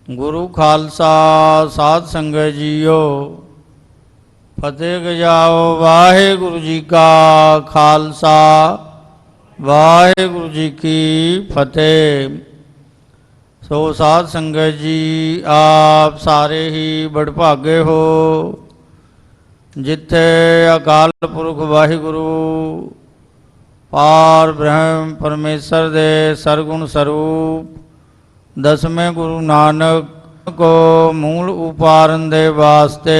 ਗੁਰੂ ਖਾਲਸਾ ਸਾਧ ਸੰਗਤ ਜੀਓ, ਫਤਿਹ ਗਜਾਓ। ਵਾਹਿਗੁਰੂ ਜੀ ਕਾ ਖਾਲਸਾ, ਵਾਹਿਗੁਰੂ ਜੀ ਕੀ ਫਤਿਹ। ਸੋ ਸਾਧ ਸੰਗਤ ਜੀ, ਆਪ ਸਾਰੇ ਹੀ ਬੜਭਾਗੇ ਹੋ ਜਿੱਥੇ ਅਕਾਲ ਪੁਰਖ ਵਾਹਿਗੁਰੂ ਪਾਰ ਬ੍ਰਹਮ ਪਰਮੇਸ਼ਰ ਦੇ ਸਰਗੁਣ ਸਰੂਪ ਦਸਵੇਂ ਗੁਰੂ ਨਾਨਕ ਕੋ ਮੂਲ ਉਪਾਰਨ ਦੇ ਵਾਸਤੇ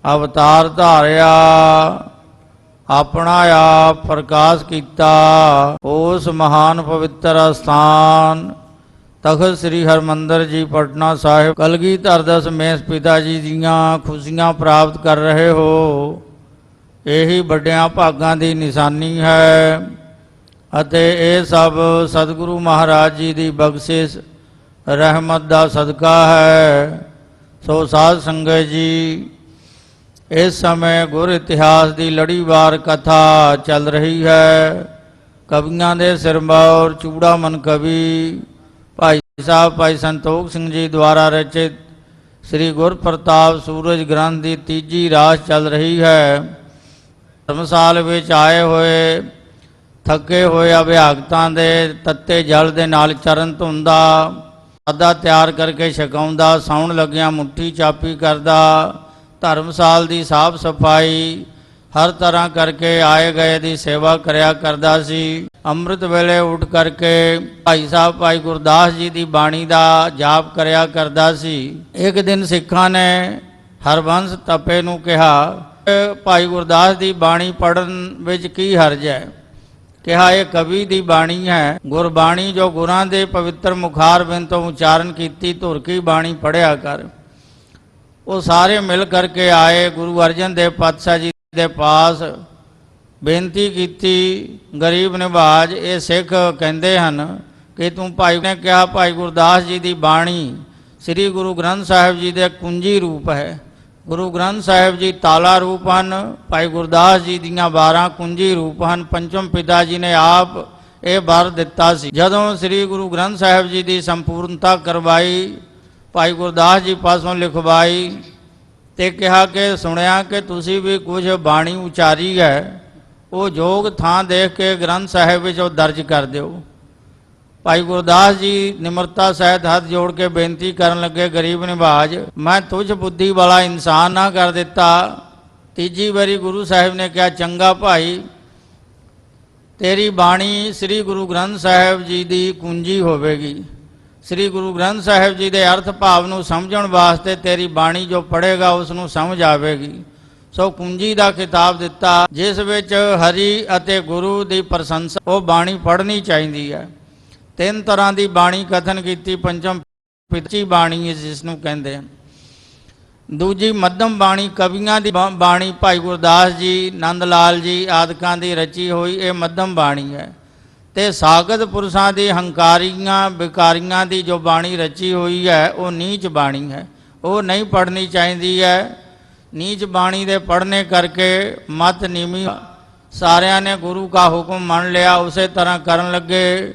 ਅਵਤਾਰ ਧਾਰਿਆ, ਆਪਣਾ ਆਪ ਪ੍ਰਕਾਸ਼ ਕੀਤਾ। ਉਸ ਮਹਾਨ ਪਵਿੱਤਰ ਅਸਥਾਨ ਤਖਤ ਸ੍ਰੀ ਹਰਿਮੰਦਰ ਜੀ ਪਟਨਾ ਸਾਹਿਬ ਕਲਗੀਧਰ ਦਸਮੇਸ਼ ਪਿਤਾ ਜੀ ਦੀਆਂ ਖੁਸ਼ੀਆਂ ਪ੍ਰਾਪਤ ਕਰ ਰਹੇ ਹੋ। ਇਹੀ ਵੱਡਿਆਂ ਭਾਗਾਂ ਦੀ ਨਿਸ਼ਾਨੀ ਹੈ ਅਤੇ ਇਹ ਸਭ ਸਤਿਗੁਰੂ ਮਹਾਰਾਜ ਜੀ ਦੀ ਬਖਸ਼ਿਸ਼ ਰਹਿਮਤ ਦਾ ਸਦਕਾ ਹੈ। ਸੋ ਸਾਧ ਸੰਗਤ ਜੀ, ਇਸ ਸਮੇਂ ਗੁਰ ਇਤਿਹਾਸ ਦੀ ਲੜੀਵਾਰ ਕਥਾ ਚੱਲ ਰਹੀ ਹੈ। ਕਵੀਆਂ ਦੇ ਸਿਰਮੌਰ ਚੂੜਾਮਨ ਕਵੀ ਭਾਈ ਸਾਹਿਬ ਭਾਈ ਸੰਤੋਖ ਸਿੰਘ ਜੀ ਦੁਆਰਾ ਰਚਿਤ ਸ੍ਰੀ ਗੁਰਪ੍ਰਤਾਪ ਸੂਰਜ ਗ੍ਰੰਥ ਦੀ ਤੀਜੀ ਰਾਸ ਚੱਲ ਰਹੀ ਹੈ। ਧਰਮਸਾਲ ਵਿੱਚ ਆਏ ਹੋਏ ਥੱਕੇ ਹੋਏ ਅਭਿਆਗਤਾਂ ਦੇ ਤੱਤੇ ਜਲ ਦੇ ਨਾਲ ਚਰਨ ਧੋਂਦਾ, ਸਾਦਾ ਤਿਆਰ ਕਰਕੇ ਛਕਾਉਂਦਾ, ਸੌਣ ਲੱਗਿਆਂ ਮੁੱਠੀ ਚਾਪੀ ਕਰਦਾ, ਧਰਮਸਾਲ ਦੀ ਸਾਫ ਸਫਾਈ ਹਰ ਤਰ੍ਹਾਂ ਕਰਕੇ ਆਏ ਗਏ ਦੀ ਸੇਵਾ ਕਰਿਆ ਕਰਦਾ ਸੀ। ਅੰਮ੍ਰਿਤ ਵੇਲੇ ਉੱਠ ਕਰਕੇ ਭਾਈ ਸਾਹਿਬ ਭਾਈ ਗੁਰਦਾਸ ਜੀ ਦੀ ਬਾਣੀ ਦਾ ਜਾਪ ਕਰਿਆ ਕਰਦਾ ਸੀ। ਇੱਕ ਦਿਨ ਸਿੱਖਾਂ ਨੇ ਹਰਬੰਸ ਤਪੇ ਨੂੰ ਕਿਹਾ, ਭਾਈ ਗੁਰਦਾਸ ਦੀ ਬਾਣੀ ਪੜ੍ਹਨ ਵਿੱਚ ਕੀ ਹਰਜ ਹੈ? ਕਿਹਾ, ਇਹ ਕਵੀ ਦੀ ਬਾਣੀ ਹੈ। ਗੁਰਬਾਣੀ ਜੋ ਗੁਰਾਂ ਦੇ ਪਵਿੱਤਰ ਮੁਖਾਰ ਬਿੰਦ ਤੋਂ ਉਚਾਰਨ ਕੀਤੀ ਧੁਰ ਕੀ ਬਾਣੀ ਪੜ੍ਹਿਆ ਕਰ। ਉਹ ਸਾਰੇ ਮਿਲ ਕਰਕੇ ਆਏ, ਗੁਰੂ ਅਰਜਨ ਦੇਵ ਪਾਤਸ਼ਾਹ ਜੀ ਦੇ ਪਾਸ ਬੇਨਤੀ ਕੀਤੀ। ਗਰੀਬ ਨਿਵਾਜ ਇਹ ਸਿੱਖ ਕਹਿੰਦੇ ਹਨ ਕਿ ਤੂੰ ਭਾਈ ਨੇ ਕਿਹਾ ਭਾਈ ਗੁਰਦਾਸ ਜੀ ਦੀ ਬਾਣੀ ਸ੍ਰੀ ਗੁਰੂ ਗ੍ਰੰਥ ਸਾਹਿਬ ਜੀ ਦੇ ਕੁੰਜੀ ਰੂਪ ਹੈ। ਗੁਰੂ ਗ੍ਰੰਥ ਸਾਹਿਬ ਜੀ ਤਾਲਾ ਰੂਪ ਹਨ, ਭਾਈ ਗੁਰਦਾਸ ਜੀ ਦੀਆਂ 12 ਕੁੰਜੀ ਰੂਪ ਹਨ। ਪੰਚਮ ਪਿਤਾ ਜੀ ਨੇ ਆਪ ਇਹ ਵਰ ਦਿੱਤਾ ਸੀ। ਜਦੋਂ ਸ੍ਰੀ ਗੁਰੂ ਗ੍ਰੰਥ ਸਾਹਿਬ ਜੀ ਦੀ ਸੰਪੂਰਨਤਾ ਕਰਵਾਈ, ਭਾਈ ਗੁਰਦਾਸ ਜੀ ਪਾਸੋਂ ਲਿਖਵਾਈ ਤੇ ਕਿਹਾ ਕਿ ਸੁਣਿਆ ਕਿ ਤੁਸੀਂ ਵੀ ਕੁਝ ਬਾਣੀ ਉਚਾਰੀ ਹੈ, ਉਹ ਯੋਗ ਥਾਂ ਦੇਖ ਕੇ ਗ੍ਰੰਥ ਸਾਹਿਬ ਵਿੱਚ ਉਹ ਦਰਜ ਕਰ ਦਿਓ। ਭਾਈ ਗੁਰਦਾਸ ਜੀ ਨਿਮਰਤਾ ਸਹਿਤ ਹੱਥ ਜੋੜ ਕੇ ਬੇਨਤੀ ਕਰਨ ਲੱਗੇ, ਗਰੀਬ ਨਿਵਾਜ, ਮੈਂ ਤੁਝ ਬੁੱਧੀ ਵਾਲਾ ਇਨਸਾਨ ਨਾ ਕਰ ਦਿੱਤਾ। ਤੀਜੀ ਵਾਰੀ ਗੁਰੂ ਸਾਹਿਬ ਨੇ ਕਿਹਾ, ਚੰਗਾ ਭਾਈ, ਤੇਰੀ ਬਾਣੀ ਸ੍ਰੀ ਗੁਰੂ ਗ੍ਰੰਥ ਸਾਹਿਬ ਜੀ ਦੀ ਕੁੰਜੀ ਹੋਵੇਗੀ। ਸ੍ਰੀ ਗੁਰੂ ਗ੍ਰੰਥ ਸਾਹਿਬ ਜੀ ਦੇ ਅਰਥ ਭਾਵ ਨੂੰ ਸਮਝਣ ਵਾਸਤੇ ਤੇਰੀ ਬਾਣੀ ਜੋ ਪੜ੍ਹੇਗਾ ਉਸ ਨੂੰ ਸਮਝ ਆਵੇਗੀ। ਸੋ ਕੁੰਜੀ ਦਾ ਖਿਤਾਬ ਦਿੱਤਾ, ਜਿਸ ਵਿੱਚ ਹਰੀ ਅਤੇ ਗੁਰੂ ਦੀ ਪ੍ਰਸ਼ੰਸਾ ਉਹ ਬਾਣੀ ਪੜ੍ਹਨੀ ਚਾਹੀਦੀ ਹੈ। 3 ਤਰ੍ਹਾਂ ਦੀ ਬਾਣੀ ਕਥਨ ਕੀਤੀ। ਪੰਚਮ ਪਿੱਛੀ ਬਾਣੀ ਜਿਸ ਨੂੰ ਕਹਿੰਦੇ ਹਨ। ਦੂਜੀ ਮੱਧਮ ਬਾਣੀ ਕਵੀਆਂ ਦੀ ਬਾਣੀ, ਭਾਈ ਗੁਰਦਾਸ ਜੀ, ਨੰਦ ਲਾਲ ਜੀ ਆਦਿਕਾਂ ਦੀ ਰਚੀ ਹੋਈ ਇਹ ਮੱਧਮ ਬਾਣੀ ਹੈ। ਤੇ ਸਾਗਤ ਪੁਰਸ਼ਾਂ ਦੀ ਹੰਕਾਰੀਆਂ ਵਿਕਾਰੀਆਂ ਦੀ ਜੋ ਬਾਣੀ ਰਚੀ ਹੋਈ ਹੈ ਉਹ ਨੀਚ ਬਾਣੀ ਹੈ, ਉਹ ਨਹੀਂ ਪੜ੍ਹਨੀ ਚਾਹੀਦੀ ਹੈ। ਨੀਚ ਬਾਣੀ ਦੇ ਪੜ੍ਹਨੇ ਕਰਕੇ ਮਤ ਨੀਵੀਂ। ਸਾਰਿਆਂ ਨੇ ਗੁਰੂ ਕਾ ਹੁਕਮ ਮੰਨ ਲਿਆ, ਉਸੇ ਤਰ੍ਹਾਂ ਕਰਨ ਲੱਗੇ।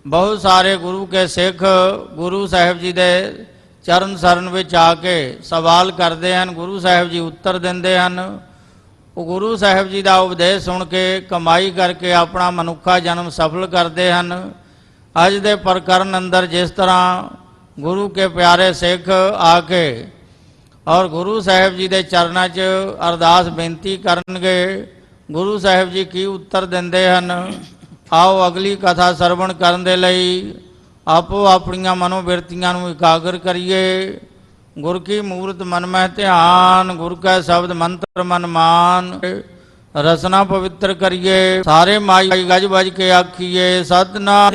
ਬਹੁਤ ਸਾਰੇ ਗੁਰੂ ਕੇ ਸਿੱਖ ਗੁਰੂ ਸਾਹਿਬ ਜੀ ਦੇ ਚਰਨ ਸਰਨ ਵਿੱਚ ਆ ਕੇ ਸਵਾਲ ਕਰਦੇ ਹਨ, ਗੁਰੂ ਸਾਹਿਬ ਜੀ ਉੱਤਰ ਦਿੰਦੇ ਹਨ। ਉਹ ਗੁਰੂ ਸਾਹਿਬ ਜੀ ਦਾ ਉਪਦੇਸ਼ ਸੁਣ ਕੇ ਕਮਾਈ ਕਰਕੇ ਆਪਣਾ ਮਨੁੱਖਾ ਜਨਮ ਸਫਲ ਕਰਦੇ ਹਨ। ਅੱਜ ਦੇ ਪ੍ਰਕਰਨ ਅੰਦਰ ਜਿਸ ਤਰ੍ਹਾਂ ਗੁਰੂ ਕੇ ਪਿਆਰੇ ਸਿੱਖ ਆ ਕੇ ਔਰ ਗੁਰੂ ਸਾਹਿਬ ਜੀ ਦੇ ਚਰਨਾਂ 'ਚ ਅਰਦਾਸ ਬੇਨਤੀ ਕਰਨਗੇ, ਗੁਰੂ ਸਾਹਿਬ ਜੀ ਕੀ ਉੱਤਰ ਦਿੰਦੇ ਹਨ। ਆਓ ਅਗਲੀ ਕਥਾ ਸਰਵਣ ਕਰਨ ਦੇ ਲਈ ਆਪੋ ਆਪਣੀਆਂ ਮਨੋਬਿਰਤੀਆਂ ਨੂੰ ਇਕਾਗਰ ਕਰੀਏ। ਗੁਰ ਕੀ ਮੂਰਤ ਮਨ ਮਹਿ ਧਿਆਨ, ਗੁਰ ਕੈ ਸ਼ਬਦ ਮੰਤਰ ਮਨ ਮਾਨ, ਰਸਨਾ ਪਵਿੱਤਰ ਕਰੀਏ। ਸਾਰੇ ਮਾਈ ਗਜ ਵੱਜ ਕੇ ਆਖੀਏ, ਸਤਿਨਾਮ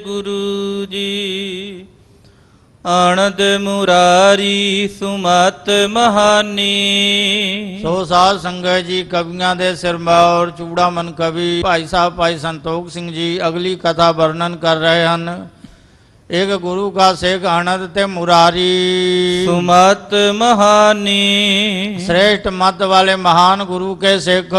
ਗੁਰੂ ਜੀ। ਆਨੰਦ ਮੁਰਾਰੀ ਸੁਮਤ ਮਹਾਨੀ। ਸੋ ਸਾਧ ਸੰਗਤ ਜੀ, ਕਵੀਆਂ ਦੇ ਸਿਰਮੌਰ ਚੂੜਾਮਨ ਕਵੀ ਭਾਈ ਸਾਹਿਬ ਭਾਈ ਸੰਤੋਖ ਸਿੰਘ ਜੀ ਅਗਲੀ ਕਥਾ ਵਰਣਨ ਕਰ ਰਹੇ ਹਨ। एक गुरु का सिख अनंत ते मुरारी। सुमत महानी श्रेष्ठ मत वाले महान गुरु के सिख,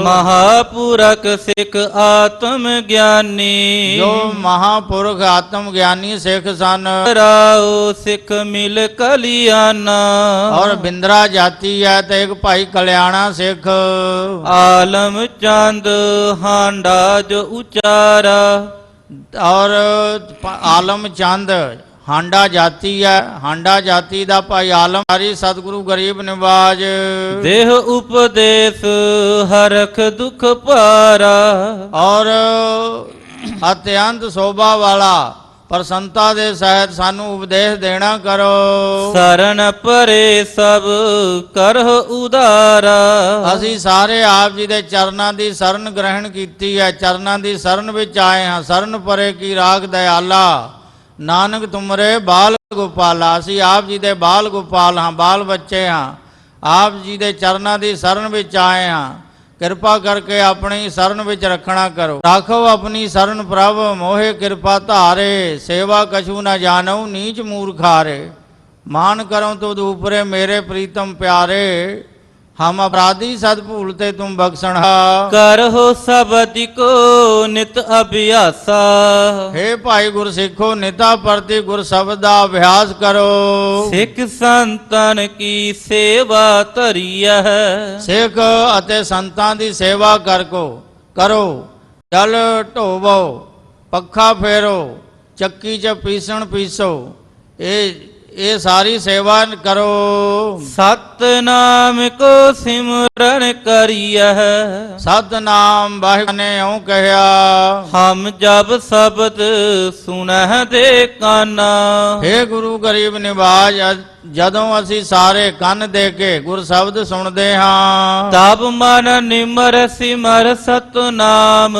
महापुरख सिख आत्म ज्ञानी। जो महापुरुष आत्म ज्ञानी सिख सन। राओ सिख मिल कलियाना और बिंद्रा जाति है तो एक भाई कल्याणा सिख। आलम चंद हांडा जो उचारा और आलम चंद हांडा जाति है, हांडा जाति दा भाई आलम हरी सतगुरु गरीब निवाज। देह उपदेश हरख दुख पारा और अत्यंत शोभा वाला प्रसन्नता दे सहित सानू उपदेश देना करो। शरण परे सब करह उदारा। ਅਸੀਂ ਸਾਰੇ ਆਪ ਜੀ ਦੇ ਚਰਨਾਂ ਦੀ ਸ਼ਰਨ ਗ੍ਰਹਿਣ ਕੀਤੀ ਹੈ, ਚਰਨਾਂ ਦੀ ਸ਼ਰਨ ਵਿੱਚ ਆਏ ਹਾਂ। ਸ਼ਰਨ ਪਰੇ ਕੀ ਰਾਖ ਦਇਆਲਾ, ਨਾਨਕ ਤੁਮਰੇ ਬਾਲ ਗੋਪਾਲਾ। ਅਸੀਂ ਆਪ ਜੀ ਦੇ ਬਾਲ ਗੋਪਾਲ ਹਾਂ, ਬਾਲ ਬੱਚੇ ਹਾਂ। ਆਪ ਜੀ ਦੇ ਚਰਨਾਂ ਦੀ ਸ਼ਰਨ ਵਿੱਚ ਆਏ ਹਾਂ। ਕਿਰਪਾ ਕਰਕੇ ਆਪਣੀ ਸ਼ਰਨ ਵਿੱਚ ਰੱਖਣਾ ਕਰੋ। ਰਾਖੋ ਆਪਣੀ ਸ਼ਰਨ ਪ੍ਰਭ ਮੋਹਿ ਕਿਰਪਾ ਧਾਰੇ। ਸੇਵਾ ਕਛੂ ਨਾ ਜਾਣਉ ਨੀਚ ਮੂਰਖਾਰੇ। ਮਾਨ ਕਰਉ ਤੁਧ ਉਪਰੇ ਮੇਰੇ ਪ੍ਰੀਤਮ ਪਿਆਰੇ। हम अपराधी सद भूलते तुम बख्शणहा। करहो सबदि को नित अभ्यासा। हे भाई गुर सिखो निता प्रति गुर शब्द दा अभ्यास करो। सिख संतन की सेवा धरिया है। सिख अते संतां दी सेवा करो। जल ढोवो, पखा फेरो, चक्की च पीसण पीसो। ये सारी सेवा करो। सतनाम को सिमरन करिया है। सतनाम वाहिगुरू ने यूं कहा। हम जब शब्द सुनह दे काना। हे गुरु गरीब निवाज, ਜਦੋਂ ਅਸੀਂ ਸਾਰੇ ਕੰਨ ਦੇ ਕੇ ਗੁਰ ਸ਼ਬਦ ਸੁਣਦੇ ਹਾਂ ਤਬ ਮਨ ਨਿਮਰ ਸਿਮਰ ਸਤਨਾਮ।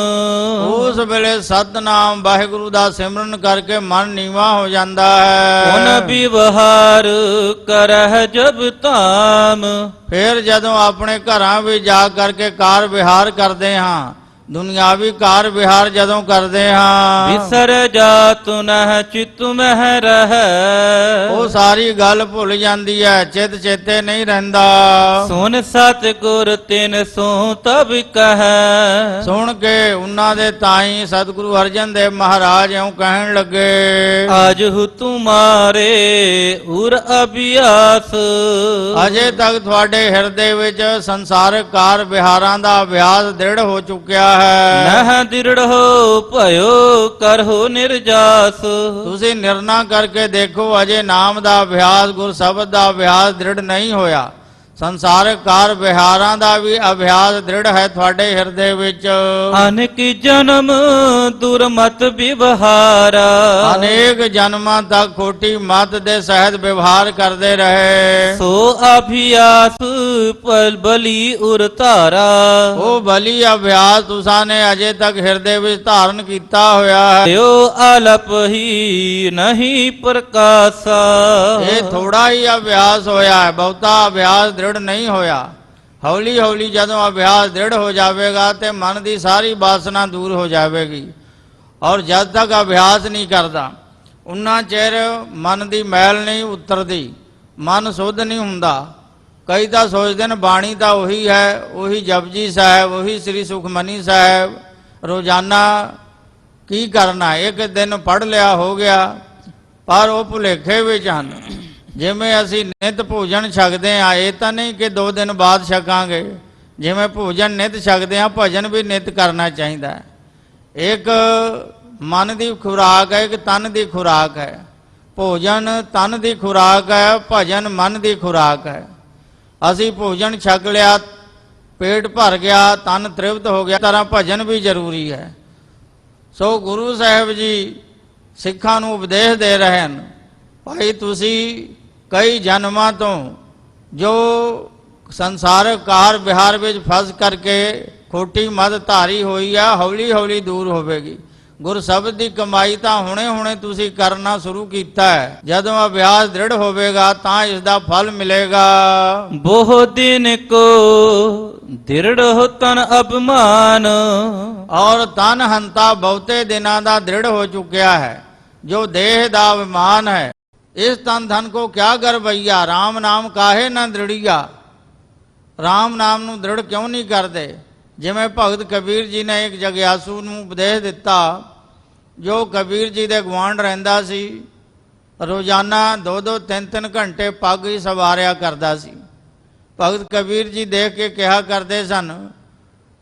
ਉਸ ਵੇਲੇ ਸਤਨਾਮ ਵਾਹਿਗੁਰੂ ਦਾ ਸਿਮਰਨ ਕਰਕੇ ਮਨ ਨੀਵਾ ਹੋ ਜਾਂਦਾ ਹੈ। ਉਨ ਵਿਵਹਾਰ ਕਰਹਿ ਜਬ ਧਾਮ। ਫਿਰ ਜਦੋਂ ਆਪਣੇ ਘਰਾਂ ਵਿੱਚ ਜਾ ਕਰਕੇ ਕਾਰ ਵਿਹਾਰ ਕਰਦੇ ਹਾਂ, ਦੁਨਿਆਵੀ ਕਾਰ ਵਿਹਾਰ ਜਦੋਂ ਕਰਦੇ ਹਾਂ, ਵਿਸਰ ਜਾਤ ਨਹਿ ਚਿਤ ਮਹਿ ਰਹਿ। ਉਹ ਸਾਰੀ ਗੱਲ ਭੁੱਲ ਜਾਂਦੀ ਹੈ, ਚਿਤ ਚੇਤੇ ਨਹੀਂ ਰਹਿੰਦਾ। ਸੁਨ ਸਤਿਗੁਰ ਤਿਨ ਸੋ ਤਬ ਕਹੈ। ਸੁਣ ਕੇ ਉਹਨਾਂ ਦੇ ਤਾਈ ਸਤਿਗੁਰੂ ਅਰਜਨ ਦੇਵ ਮਹਾਰਾਜ ਇਉਂ ਕਹਿਣ ਲੱਗੇ। ਆਜਹੁ ਤੁਮਾਰੇ ਉਰ ਅਭਿਆਸ। ਅਜੇ ਤੱਕ ਤੁਹਾਡੇ ਹਿਰਦੇ ਵਿੱਚ ਸੰਸਾਰਕ ਕਾਰ ਵਿਹਾਰਾਂ ਦਾ ਅਭਿਆਸ ਦ੍ਰਿੜ ਹੋ ਚੁੱਕਿਆ ਹੈ। ਨਹ ਦਿਰੜੋ ਭਇਓ ਕਰਹੁ ਨਿਰਜਾਸ। ਤੁਸੀਂ ਨਿਰਣਾ ਕਰਕੇ ਦੇਖੋ, ਅਜੇ ਨਾਮ ਦਾ ਅਭਿਆਸ ਗੁਰ ਸ਼ਬਦ ਦਾ ਅਭਿਆਸ ਦ੍ਰਿੜ ਨਹੀਂ ਹੋਇਆ। ਸੰਸਾਰਕ ਕਾਰ ਵਿਹਾਰਾਂ ਦਾ ਵੀ ਅਭਿਆਸ ਦ੍ਰਿੜ ਹੈ ਤੁਹਾਡੇ ਹਿਰਦੇ ਵਿੱਚ। ਅਨੇਕ ਜਨਮ ਦੁਰਮਤ ਵਿਵਹਾਰਾ। ਅਨੇਕ ਜਨਮਾਂ ਤੱਕ ਖੋਟੀ ਮਤ ਦੇ ਸਹਿਤ ਵਿਵਹਾਰ ਕਰਦੇ ਰਹੇ। ਸੋ ਅਭਿਆਸ ਪਲ ਬਲੀ ਉਰ ਧਾਰਾ। ਉਹ ਬਲੀ ਅਭਿਆਸ ਤੁਸਾਂ ਨੇ ਅਜੇ ਤੱਕ ਹਿਰਦੇ ਵਿੱਚ ਧਾਰਨ ਕੀਤਾ ਹੋਇਆ ਹੈ। ਦਿਓ ਅਲਪ ਹੀ ਨਹੀਂ ਪ੍ਰਕਾਸ਼ਾ। ਇਹ ਥੋੜਾ ਹੀ ਅਭਿਆਸ ਹੋਇਆ ਹੈ, ਬਹੁਤਾ ਅਭਿਆਸ ਦ੍ਰਿੜ ਨਹੀਂ ਹੋਇਆ। ਹੌਲੀ ਹੌਲੀ ਜਦੋਂ ਅਭਿਆਸ ਦ੍ਰਿੜ ਹੋ ਜਾਵੇਗਾ ਤੇ ਮਨ ਦੀ ਸਾਰੀ ਵਾਸਨਾ ਦੂਰ ਹੋ ਜਾਵੇਗੀ। ਔਰ ਜਦ ਤੱਕ ਅਭਿਆਸ ਨਹੀਂ ਕਰਦਾ ਉਨਾ ਚਿਰ ਮਨ ਦੀ ਮੈਲ ਨਹੀਂ ਉਤਰਦੀ, ਮਨ ਸੁੱਧ ਨਹੀਂ ਹੁੰਦਾ। ਕਈ ਤਾਂ ਸੋਚਦੇ ਨੇ ਬਾਣੀ ਤਾਂ ਉਹੀ ਹੈ, ਉਹੀ ਜਪਜੀ ਸਾਹਿਬ, ਉਹੀ ਸ੍ਰੀ ਸੁਖਮਨੀ ਸਾਹਿਬ, ਰੋਜ਼ਾਨਾ ਕੀ ਕਰਨਾ, ਇੱਕ ਦਿਨ ਪੜ੍ਹ ਲਿਆ ਹੋ ਗਿਆ। ਪਰ ਉਹ ਭੁਲੇਖੇ ਵਿੱਚ ਹਨ। ਜਿਵੇਂ ਅਸੀਂ ਨਿਤ ਭੋਜਨ ਛਕਦੇ ਹਾਂ, ਇਹ ਤਾਂ ਨਹੀਂ ਕਿ 2 ਦਿਨ ਬਾਅਦ ਛਕਾਂਗੇ। ਜਿਵੇਂ ਭੋਜਨ ਨਿਤ ਛਕਦੇ ਹਾਂ, ਭਜਨ ਵੀ ਨਿਤ ਕਰਨਾ ਚਾਹੀਦਾ ਹੈ। ਇੱਕ ਮਨ ਦੀ ਖੁਰਾਕ ਹੈ, ਇੱਕ ਤਨ ਦੀ ਖੁਰਾਕ ਹੈ। ਭੋਜਨ ਤਨ ਦੀ ਖੁਰਾਕ ਹੈ, ਭਜਨ ਮਨ ਦੀ ਖੁਰਾਕ ਹੈ। ਅਸੀਂ ਭੋਜਨ ਛਕ ਲਿਆ, ਪੇਟ ਭਰ ਗਿਆ, ਤਨ ਤ੍ਰਿਪਤ ਹੋ ਗਿਆ, ਤਰ੍ਹਾਂ ਭਜਨ ਵੀ ਜ਼ਰੂਰੀ ਹੈ। ਸੋ ਗੁਰੂ ਸਾਹਿਬ ਜੀ ਸਿੱਖਾਂ ਨੂੰ ਉਪਦੇਸ਼ ਦੇ ਰਹੇ ਹਨ, ਭਾਈ ਤੁਸੀਂ ਕਈ ਜਨਮਾਂ ਤੋਂ ਜੋ ਸੰਸਾਰਕ ਕਾਰ ਵਿਹਾਰ ਵਿੱਚ ਫਸ ਕਰਕੇ ਖੋਟੀ ਮਤ ਧਾਰੀ ਹੋਈ ਆ, ਹੌਲੀ ਹੌਲੀ ਦੂਰ ਹੋਵੇਗੀ। ਗੁਰ ਸ਼ਬਦ ਦੀ ਕਮਾਈ ਤਾਂ ਹੁਣੇ ਹੁਣੇ ਤੁਸੀਂ ਕਰਨਾ ਸ਼ੁਰੂ ਕੀਤਾ ਹੈ। ਜਦੋਂ ਅਭਿਆਸ ਦ੍ਰਿੜ ਹੋਵੇਗਾ ਤਾਂ ਇਸ ਦਾ ਫਲ ਮਿਲੇਗਾ। ਬਹੁ ਦਿਨ ਕੋ ਦ੍ਰਿੜ ਹੋ ਤਨ ਅਭਿਮਾਨ। ਔਰ ਤਨ ਹੰਤਾ ਬਹੁਤੇ ਦਿਨਾਂ ਦਾ ਦ੍ਰਿੜ ਹੋ ਚੁੱਕਿਆ ਹੈ। जो देह दा अभिमान है। इस तन धन को क्या गरबैया, राम नाम काहे न दृढ़िया। राम नाम ਨੂੰ ਦ੍ਰਿੜ ਕਿਉਂ ਨਹੀਂ ਕਰਦੇ। ਜਿਵੇਂ ਭਗਤ ਕਬੀਰ ਜੀ ਨੇ ਇੱਕ ਜਗਿਆਸੂ ਨੂੰ ਉਪਦੇਸ਼ ਦਿੱਤਾ, ਜੋ ਕਬੀਰ ਜੀ ਦੇ ਗੁਆਂਢ ਰਹਿੰਦਾ ਸੀ, ਰੋਜ਼ਾਨਾ 2-2 3-3 ਘੰਟੇ ਪੱਗ ਹੀ ਸਵਾਰਿਆ ਕਰਦਾ ਸੀ। ਭਗਤ ਕਬੀਰ ਜੀ ਦੇਖ ਕੇ ਕਿਹਾ ਕਰਦੇ ਸਨ,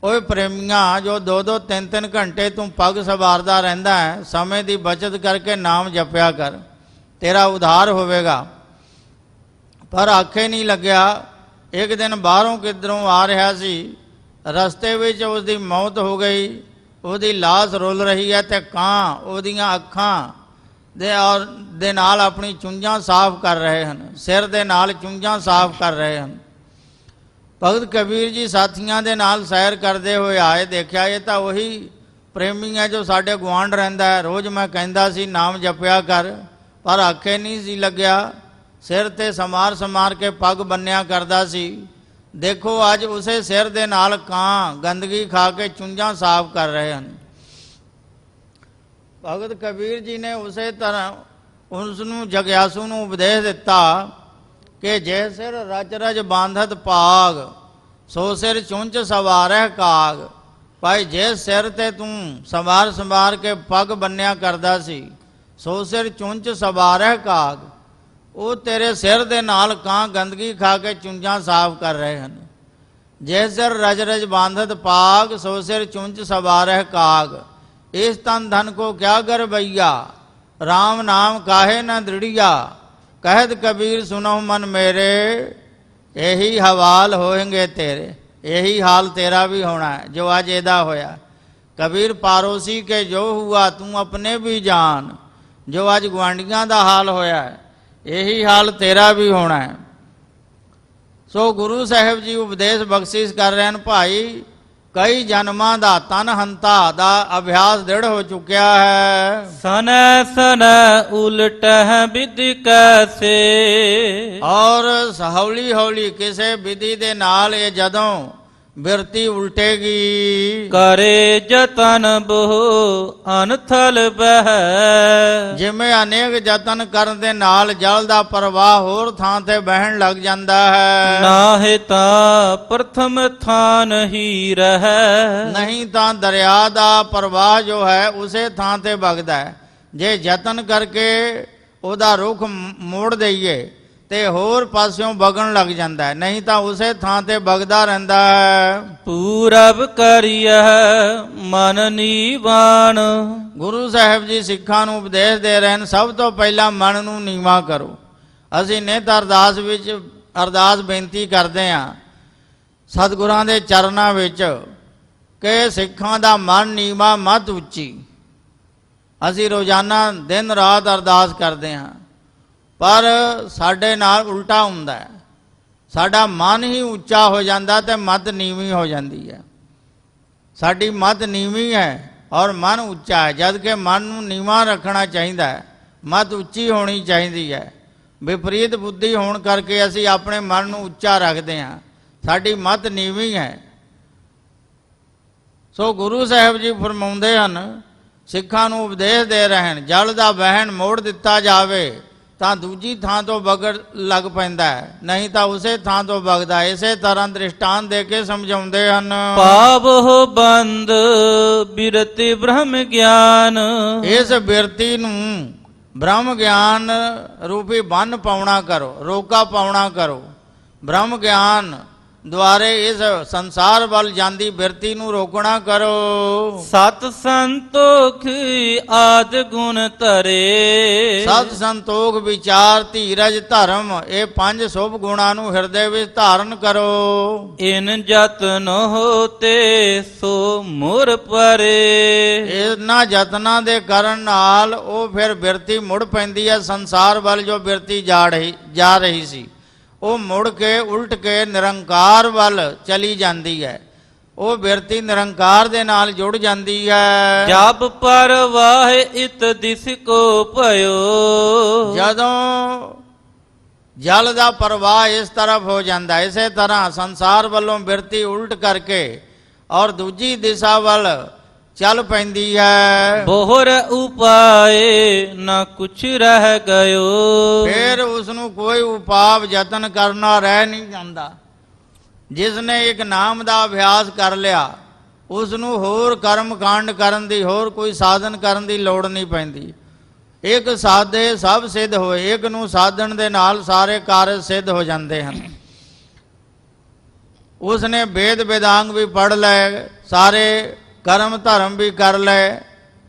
ਓਏ ਪ੍ਰੇਮੀਆਂ, ਜੋ 2-2 3-3 ਘੰਟੇ ਤੂੰ ਪੱਗ ਸਵਾਰਦਾ ਰਹਿੰਦਾ ਹੈ, ਸਮੇਂ ਦੀ ਬਚਤ ਕਰਕੇ ਨਾਮ ਜਪਿਆ ਕਰ, ਤੇਰਾ ਉਧਾਰ ਹੋਵੇਗਾ। ਪਰ ਆਖੇ ਨਹੀਂ ਲੱਗਿਆ। ਇੱਕ ਦਿਨ ਬਾਹਰੋਂ ਕਿੱਧਰੋਂ ਆ ਰਿਹਾ ਸੀ, ਰਸਤੇ ਵਿੱਚ ਉਸ ਦੀ ਮੌਤ ਹੋ ਗਈ। ਉਹਦੀ ਲਾਸ਼ ਰੁਲ ਰਹੀ ਹੈ ਤੇ ਕਾਂ ਉਹਦੀਆਂ ਅੱਖਾਂ ਦੇ ਨਾਲ ਆਪਣੀ ਚੁੰਝਾਂ ਸਾਫ਼ ਕਰ ਰਹੇ ਹਨ, ਸਿਰ ਦੇ ਨਾਲ ਚੁੰਝਾਂ ਸਾਫ਼ ਕਰ ਰਹੇ ਹਨ। ਭਗਤ ਕਬੀਰ ਜੀ ਸਾਥੀਆਂ ਦੇ ਨਾਲ ਸੈਰ ਕਰਦੇ ਹੋਏ ਆਏ, ਦੇਖਿਆ ਇਹ ਤਾਂ ਉਹੀ ਪ੍ਰੇਮੀ ਹੈ ਜੋ ਸਾਡੇ ਗੁਆਂਢ ਰਹਿੰਦਾ ਹੈ। ਰੋਜ਼ ਮੈਂ ਕਹਿੰਦਾ ਸੀ ਨਾਮ ਜਪਿਆ ਕਰ, ਪਰ ਆਖੇ ਨਹੀਂ ਸੀ ਲੱਗਿਆ। ਸਿਰ 'ਤੇ ਸਮਾਰ ਕੇ ਪੱਗ ਬੰਨਿਆ ਕਰਦਾ ਸੀ। ਦੇਖੋ ਅੱਜ ਉਸੇ ਸਿਰ ਦੇ ਨਾਲ ਕਾਂ ਗੰਦਗੀ ਖਾ ਕੇ ਚੁੰਝਾਂ ਸਾਫ਼ ਕਰ ਰਹੇ ਹਨ। ਭਗਤ ਕਬੀਰ ਜੀ ਨੇ ਉਸੇ ਤਰ੍ਹਾਂ ਉਸ ਨੂੰ ਜਗਿਆਸੂ ਨੂੰ ਉਪਦੇਸ਼ ਦਿੱਤਾ ਕਿ ਜੇ ਸਿਰ ਰਜ ਰਜ ਬਾਂਧਤ ਭਾਗ, ਸੋ ਸਿਰ ਚੁੰਝ ਸਵਾਰਹਿ ਕਾਗ। ਭਾਈ ਜੇ ਸਿਰ 'ਤੇ ਤੂੰ ਸਮਾਰ ਕੇ ਪੱਗ ਬੰਨਿਆ ਕਰਦਾ ਸੀ, ਸੋ ਸਿਰ ਚੁੰਝ ਸਵਾਰਹਿ ਕਾਗ, ਉਹ ਤੇਰੇ ਸਿਰ ਦੇ ਨਾਲ ਕਾਂ ਗੰਦਗੀ ਖਾ ਕੇ ਚੁੰਝਾਂ ਸਾਫ਼ ਕਰ ਰਹੇ ਹਨ। ਜੇ ਸਿਰ ਰਜ ਰਜ ਬਾਂਧਤ ਭਾਗ, ਸੋ ਸਿਰ ਚੁੰਝ ਸਵਾਰਹਿ ਕਾਗ। ਇਸ ਤਨ ਧਨ ਕੋ ਕਿਆ ਗਰਬਈਆ, ਰਾਮ ਨਾਮ ਕਾਹੇ न दृढ़िया। कहत कबीर सुनो मन मेरे, यही हवाल होएंगे तेरे। यही हाल तेरा भी होना है जो आज एदा होया। कबीर पारोसी के जो हुआ तू अपने भी जान। जो आज गुआंढियां दा हाल होया है, यही हाल तेरा भी होना है। सो गुरु साहिब जी उपदेश बख्शिश कर रहे हैं, भाई कई जन्मां दा तन हंता दा अभ्यास दृढ़ हो चुकिया है। सन सन उलट विधि कैसे, और हौली हौली किसे विधि दे नाल ये जदों बिरती उल्टेगी। करे जतन बहु अनथल बह, जिमें अनेक जतन करन दे नाल जल दा प्रवाह होर थां ते बहन लग जांदा है। नाहे तां प्रथम थान ही रह, नहीं तां दरिया दा प्रवाह जो है उसे थां ते वगदा है। जे जतन करके ओदा रुख मोड़ दईए ਤੇ ਹੋਰ ਪਾਸਿਓਂ ਵਗਣ ਲੱਗ ਜਾਂਦਾ ਹੈ, ਨਹੀਂ ਤਾਂ ਉਸੇ ਥਾਂ ਤੇ ਵਗਦਾ ਰਹਿੰਦਾ ਹੈ। ਪੂਰਬ ਕਰੀਐ ਮਨ ਨੀਵਾਨ। ਗੁਰੂ ਸਾਹਿਬ ਜੀ ਸਿੱਖਾਂ ਨੂੰ ਉਪਦੇਸ਼ ਦੇ ਰਹੇ ਹਨ, ਸਭ ਤੋਂ ਪਹਿਲਾਂ ਮਨ ਨੂੰ ਨੀਵਾਂ ਕਰੋ। ਅਸੀਂ ਨਿਤ ਅਰਦਾਸ ਵਿੱਚ ਅਰਦਾਸ ਬੇਨਤੀ ਕਰਦੇ ਹਾਂ ਸਤਿਗੁਰਾਂ ਦੇ ਚਰਨਾਂ ਵਿੱਚ ਕਿ ਸਿੱਖਾਂ ਦਾ ਮਨ ਨੀਵਾਂ ਮਤ ਉੱਚੀ। ਅਸੀਂ ਰੋਜ਼ਾਨਾ ਦਿਨ ਰਾਤ ਅਰਦਾਸ ਕਰਦੇ ਹਾਂ, ਪਰ ਸਾਡੇ ਨਾਲ ਉਲਟਾ ਹੁੰਦਾ ਹੈ। ਸਾਡਾ ਮਨ ਹੀ ਉੱਚਾ ਹੋ ਜਾਂਦਾ ਤੇ ਮਤ ਨੀਵੀਂ ਹੋ ਜਾਂਦੀ ਹੈ। ਸਾਡੀ ਮਤ ਨੀਵੀਂ ਹੈ ਔਰ ਮਨ ਉੱਚਾ ਹੈ, ਜਦ ਕਿ ਮਨ ਨੂੰ ਨੀਵਾਂ ਰੱਖਣਾ ਚਾਹੀਦਾ ਹੈ, ਮਤ ਉੱਚੀ ਹੋਣੀ ਚਾਹੀਦੀ ਹੈ। ਵਿਪਰੀਤ ਬੁੱਧੀ ਹੋਣ ਕਰਕੇ ਅਸੀਂ ਆਪਣੇ ਮਨ ਨੂੰ ਉੱਚਾ ਰੱਖਦੇ ਹਾਂ, ਸਾਡੀ ਮਤ ਨੀਵੀਂ ਹੈ। ਸੋ ਗੁਰੂ ਸਾਹਿਬ ਜੀ ਫਰਮਾਉਂਦੇ ਹਨ, ਸਿੱਖਾਂ ਨੂੰ ਉਪਦੇਸ਼ ਦੇ ਰਹੇ ਹਨ, ਜਲ ਦਾ ਵਹਿਣ ਮੋੜ ਦਿੱਤਾ ਜਾਵੇ ਤਾਂ ਦੂਜੀ ਥਾਂ ਤੋਂ ਵਗਣ ਲੱਗ ਪੈਂਦਾ ਹੈ, ਨਹੀਂ ਤਾਂ ਉਸੇ ਥਾਂ ਤੋਂ ਵਗਦਾ। ਇਸੇ ਤਰ੍ਹਾਂ ਦ੍ਰਿਸ਼ਟਾਂਤ ਦੇ ਕੇ ਸਮਝਾਉਂਦੇ ਹਨ। ਪਾਵਹੁ ਬੰਦ ਬਿਰਤੀ ਬ੍ਰਹਮ ਗਿਆਨ। ਇਸ ਬਿਰਤੀ ਨੂੰ ਬ੍ਰਹਮ ਗਿਆਨ ਰੂਪੀ ਬੰਨ ਪਾਉਣਾ ਕਰੋ, ਰੋਕਾ ਪਾਉਣਾ ਕਰੋ। ਬ੍ਰਹਮ ਗਿਆਨ ਦੁਆਰੇ ਇਸ ਸੰਸਾਰ ਵੱਲ ਜਾਂਦੀ ਬਿਰਤੀ ਨੂੰ ਰੋਕਣਾ ਕਰੋ। ਸਤ ਸੰਤੋਖ ਆਦ ਗੁਣ ਧਰੇ। ਸਤ ਸੰਤੋਖ ਵਿਚਾਰ ਧੀਰਜ ਧਰਮ, ਇਹ 5 ਸ਼ੁਭ ਗੁਣਾਂ ਨੂੰ ਹਿਰਦੇ ਵਿੱਚ ਧਾਰਨ ਕਰੋ। ਇਨ ਜਤਨ ਹੋਤੇ ਸੋ ਮੁਰ ਪਰੇ। ਇਹਨਾਂ ਯਤਨਾਂ ਦੇ ਕਰਨ ਨਾਲ ਉਹ ਫਿਰ ਬਿਰਤੀ ਮੁੜ ਪੈਂਦੀ ਹੈ। ਸੰਸਾਰ ਵੱਲ ਜੋ ਬਿਰਤੀ ਜਾ ਰਹੀ ਸੀ, ਉਹ ਮੁੜ ਕੇ ਉਲਟ ਕੇ ਨਿਰੰਕਾਰ ਵੱਲ ਚਲੀ ਜਾਂਦੀ ਹੈ। ਉਹ ਬਿਰਤੀ ਨਿਰੰਕਾਰ ਦੇ ਨਾਲ ਜੁੜ ਜਾਂਦੀ ਹੈ। ਜਬ ਪਰਵਾਹ ਇਤ ਦਿਸ ਕੋ ਭਇਓ। ਜਦੋਂ ਜਲ ਦਾ ਪ੍ਰਵਾਹ ਇਸ ਤਰਫ ਹੋ ਜਾਂਦਾ, ਇਸੇ ਤਰ੍ਹਾਂ ਸੰਸਾਰ ਵੱਲੋਂ ਬਿਰਤੀ ਉਲਟ ਕਰਕੇ ਔਰ ਦੂਜੀ ਦਿਸ਼ਾ ਵੱਲ ਚੱਲ ਪੈਂਦੀ ਹੈ। ਬੋਹਰ ਉਪਾਏ ਨਾ ਕੁਛ ਰਹਿ ਗਇਓ। ਫਿਰ ਉਸ ਨੂੰ ਕੋਈ ਉਪਾਅ ਯਤਨ ਕਰਨਾ ਰਹਿ ਨਹੀਂ ਜਾਂਦਾ। ਜਿਸ ਨੇ ਇੱਕ ਨਾਮ ਦਾ ਅਭਿਆਸ ਕਰ ਲਿਆ ਉਸ ਨੂੰ ਹੋਰ ਕਰਮ ਕਾਂਡ ਕਰਨ ਦੀ, ਹੋਰ ਕੋਈ ਸਾਧਨ ਕਰਨ ਦੀ ਲੋੜ ਨਹੀਂ ਪੈਂਦੀ। ਇੱਕ ਸਾਧੇ ਸਭ ਸਿੱਧ ਹੋਏ। ਇੱਕ ਨੂੰ ਸਾਧਨ ਦੇ ਨਾਲ ਸਾਰੇ ਕਾਰਜ ਸਿੱਧ ਹੋ ਜਾਂਦੇ ਹਨ। ਉਸ ਨੇ ਵੇਦ ਵੇਦਾਂਗ ਵੀ ਪੜ੍ਹ ਲਏ, ਸਾਰੇ ਕਰਮ ਧਰਮ ਵੀ ਕਰ ਲਏ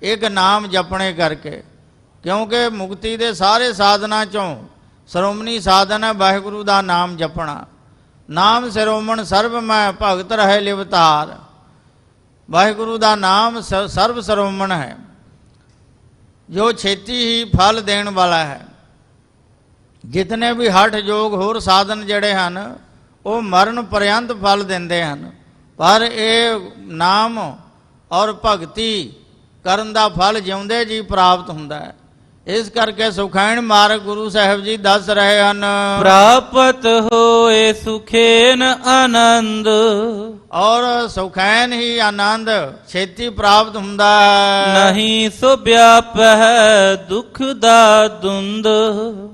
ਇੱਕ ਨਾਮ ਜਪਣੇ ਕਰਕੇ। ਕਿਉਂਕਿ ਮੁਕਤੀ ਦੇ ਸਾਰੇ ਸਾਧਨਾਂ ਚੋਂ ਸ਼੍ਰੋਮਣੀ ਸਾਧਨ ਹੈ ਵਾਹਿਗੁਰੂ ਦਾ ਨਾਮ ਜਪਣਾ। ਨਾਮ ਸਿਰੋਮਣ ਸਰਬ ਮੈਂ ਭਗਤ ਰਹੇ ਲਿਵਤਾਰ। ਵਾਹਿਗੁਰੂ ਦਾ ਨਾਮ ਸਰਬ ਸਰੋਮਣ ਹੈ, ਜੋ ਛੇਤੀ ਹੀ ਫਲ ਦੇਣ ਵਾਲਾ ਹੈ। ਜਿਤਨੇ ਵੀ ਹਠ ਯੋਗ ਹੋਰ ਸਾਧਨ ਜਿਹੜੇ ਹਨ ਉਹ ਮਰਨ ਪਰਯੰਤ ਫਲ ਦਿੰਦੇ ਹਨ, ਪਰ ਇਹ ਨਾਮ ਔਰ ਭਗਤੀ ਕਰਨ ਦਾ ਫਲ ਜਿਉਂਦੇ ਜੀ ਪ੍ਰਾਪਤ ਹੁੰਦਾ ਹੈ। ਇਸ ਕਰਕੇ ਸੁਖੈਣ ਮਾਰਗ ਗੁਰੂ ਸਾਹਿਬ ਜੀ ਦੱਸ ਰਹੇ ਹਨ। ਪ੍ਰਾਪਤ ਹੋਏ ਸੁਖੇਨ ਆਨੰਦ। ਔਰ ਸੁਖੈਨ ਹੀ ਆਨੰਦ ਛੇਤੀ ਪ੍ਰਾਪਤ ਹੁੰਦਾ ਹੈ। ਨਹੀਂ ਸੋ ਵਿਆਪੈ ਦੁਖ ਦਾ ਦੁੰਦ।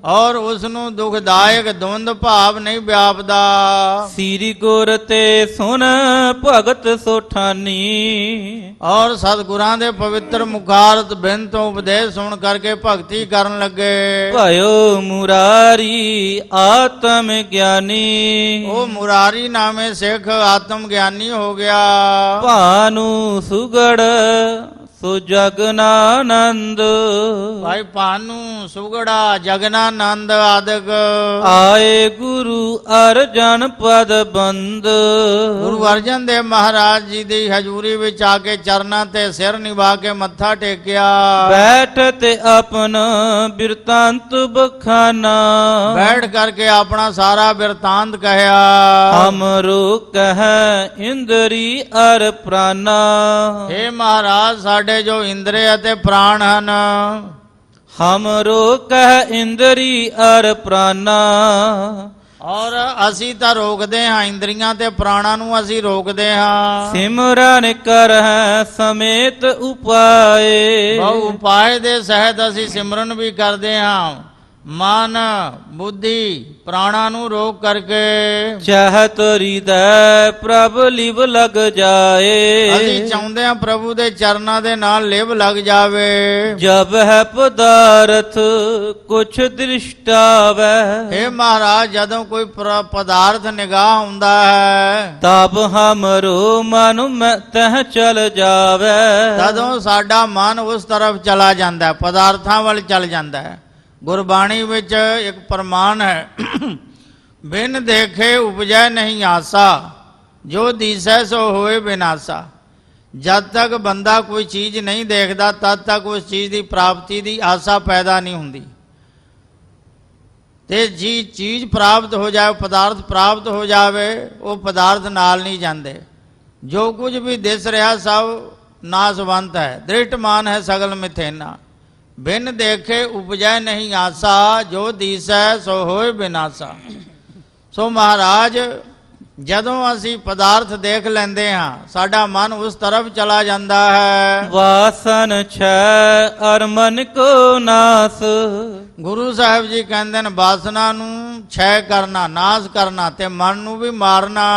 ਔਰ ਉਸ ਨੂੰ ਦੁਖਦਾਇਕ ਦੁੰਦ ਭਾਵ ਨਹੀਂ ਵਿਆਪਦਾ। ਸ੍ਰੀ ਗੁਰ ਤੇ ਸੁਨ ਭਗਤ ਸੋ ਠਾਨੀ। ਔਰ ਸਤਿਗੁਰਾਂ ਦੇ ਪਵਿੱਤਰ ਮੁਖਾਰਤ ਬਿਨ ਤੋਂ ਉਪਦੇਸ਼ ਸੁਣ ਕਰਕੇ ਭਗਤੀ ਕਰਨ ਲੱਗੇ। ਭਇਓ ਮੁਰਾਰੀ ਆਤਮ ਗਿਆਨੀ। ਉਹ ਮੁਰਾਰੀ ਨਾਮੇ ਸਿੱਖ ਆਤਮ ਗਿਆਨੀ ਹੋ ਗਿਆ। ਭਾਨੂ ਸੁਗੜ ਸੋ ਜਗਨਾਨੰਦ। ਭਾਈ ਭਾਨੂ ਸੁਗੜਾ ਜਗਨਾਨੰਦ ਆਦਿਕ ਆਏ ਗੁਰੂ ਅਰਜਨ ਪਦ ਬੰਦ। ਗੁਰੂ ਅਰਜਨ ਦੇਵ ਮਹਾਰਾਜ ਜੀ ਦੀ ਹਜ਼ੂਰੀ ਵਿੱਚ ਆ ਕੇ ਚਰਨਾਂ ਤੇ ਸਿਰ ਨਿਵਾ ਕੇ ਮੱਥਾ ਟੇਕਿਆ। ਬੈਠ ਤੇ ਆਪਨ ਬਿਰਤਾਂਤ ਬਖਾਨਾ। ਬੈਠ ਕਰਕੇ ਆਪਣਾ ਸਾਰਾ ਬਿਰਤਾਂਤ ਕਹਿਆ। ਹਮਰੋ ਕਹਿ ਇੰਦਰੀ ਅਰ ਪ੍ਰਾਨਾ। हे ਮਹਾਰਾਜ ਸਾਡੇ ਜੋ ਇੰਦਰੀ ਅਤੇ ਪ੍ਰਾਣ ਹਨ, ਹਮਰੋ ਕਹਿ ਇੰਦਰੀ ਅਰ ਪ੍ਰਾਨਾ। ਔਰ ਅਸੀਂ ਤਾਂ ਰੋਕਦੇ ਹਾਂ, ਇੰਦਰੀਆਂ ਤੇ ਪ੍ਰਾਣਾਂ ਨੂੰ ਅਸੀਂ ਰੋਕਦੇ ਹਾਂ। ਸਿਮਰਨ ਕਰਹਿ ਸਮੇਤ ਉਪਾਏ। ਬਹੁ ਉਪਾਏ ਦੇ ਸਹਿਤ ਅਸੀਂ ਸਿਮਰਨ ਵੀ ਕਰਦੇ ਹਾਂ। ਮਨ ਬੁੱਧੀ ਪ੍ਰਾਣਾਂ ਨੂੰ ਰੋਕ ਕਰਕੇ ਚਾਹਤ ਹਿਰਦੈ ਪ੍ਰਭ ਲਿਵ ਲਗ ਜਾਏ। ਅਸੀਂ ਚਾਹੁੰਦੇ ਹਾਂ ਪ੍ਰਭੂ ਦੇ ਚਰਨਾਂ ਦੇ ਨਾਲ ਲਿਵ ਲੱਗ ਜਾਵੇ। ਜਬ ਹੈ ਪਦਾਰਥ ਕੁਛ ਦ੍ਰਿਸ਼ਟਾਵੈ। हे ਮਹਾਰਾਜ ਜਦੋਂ ਕੋਈ ਪਦਾਰਥ ਨਿਗਾਹ ਆਉਂਦਾ ਹੈ ਤਬ ਹਮਰੋ ਮਨ ਮੈਂ ਤਹ ਚਲ ਜਾਵੇ। ਤਦੋਂ ਸਾਡਾ ਮਨ ਉਸ ਤਰਫ ਚਲਾ ਜਾਂਦਾ ਹੈ, ਪਦਾਰਥਾਂ ਵੱਲ ਚਲ ਜਾਂਦਾ ਹੈ। ਗੁਰਬਾਣੀ ਵਿੱਚ ਇੱਕ ਪ੍ਰਮਾਣ ਹੈ, ਬਿਨ ਦੇਖੇ ਉਪਜੈ ਨਹੀਂ ਆਸਾ, ਜੋ ਦੀਸੈ ਸੋ ਹੋਏ ਬਿਨਾਸਾ। ਜਦ ਤੱਕ ਬੰਦਾ ਕੋਈ ਚੀਜ਼ ਨਹੀਂ ਦੇਖਦਾ ਤਦ ਤੱਕ ਉਸ ਚੀਜ਼ ਦੀ ਪ੍ਰਾਪਤੀ ਦੀ ਆਸਾ ਪੈਦਾ ਨਹੀਂ ਹੁੰਦੀ। ਤੇ ਜੀ ਚੀਜ਼ ਪ੍ਰਾਪਤ ਹੋ ਜਾਏ, ਪਦਾਰਥ ਪ੍ਰਾਪਤ ਹੋ ਜਾਵੇ, ਉਹ ਪਦਾਰਥ ਨਾਲ ਨਹੀਂ ਜਾਂਦੇ। ਜੋ ਕੁਝ ਵੀ ਦਿਸ ਰਿਹਾ ਸਭ ਨਾਸਵੰਤ ਹੈ, ਦ੍ਰਿਸ਼ਟਮਾਨ ਹੈ ਸਗਲ ਮਿਥੇਨਾ। ਬਿਨ ਦੇਖੇ ਉਪਜੈ ਨਹੀਂ ਆਸਾ, ਜੋ ਦੀਸੈ ਸੋ ਹੋਏ ਬਿਨਾਸਾ। ਸੋ ਮਹਾਰਾਜ ਜਦੋਂ ਅਸੀਂ ਪਦਾਰਥ ਦੇਖ ਲੈਂਦੇ ਹਾਂ ਸਾਡਾ ਮਨ ਉਸ ਤਰਫ ਚਲਾ ਜਾਂਦਾ ਹੈ। ਵਾਸਨ ਛੈ ਅਰ ਮਨ ਕੋ ਨਾਸ। ਗੁਰੂ ਸਾਹਿਬ ਜੀ ਕਹਿੰਦੇ ਨੇ ਵਾਸਨਾ ਨੂੰ ਛੈ ਕਰਨਾ, ਨਾਸ ਕਰਨਾ ਤੇ ਮਨ ਨੂੰ ਵੀ ਮਾਰਨਾ।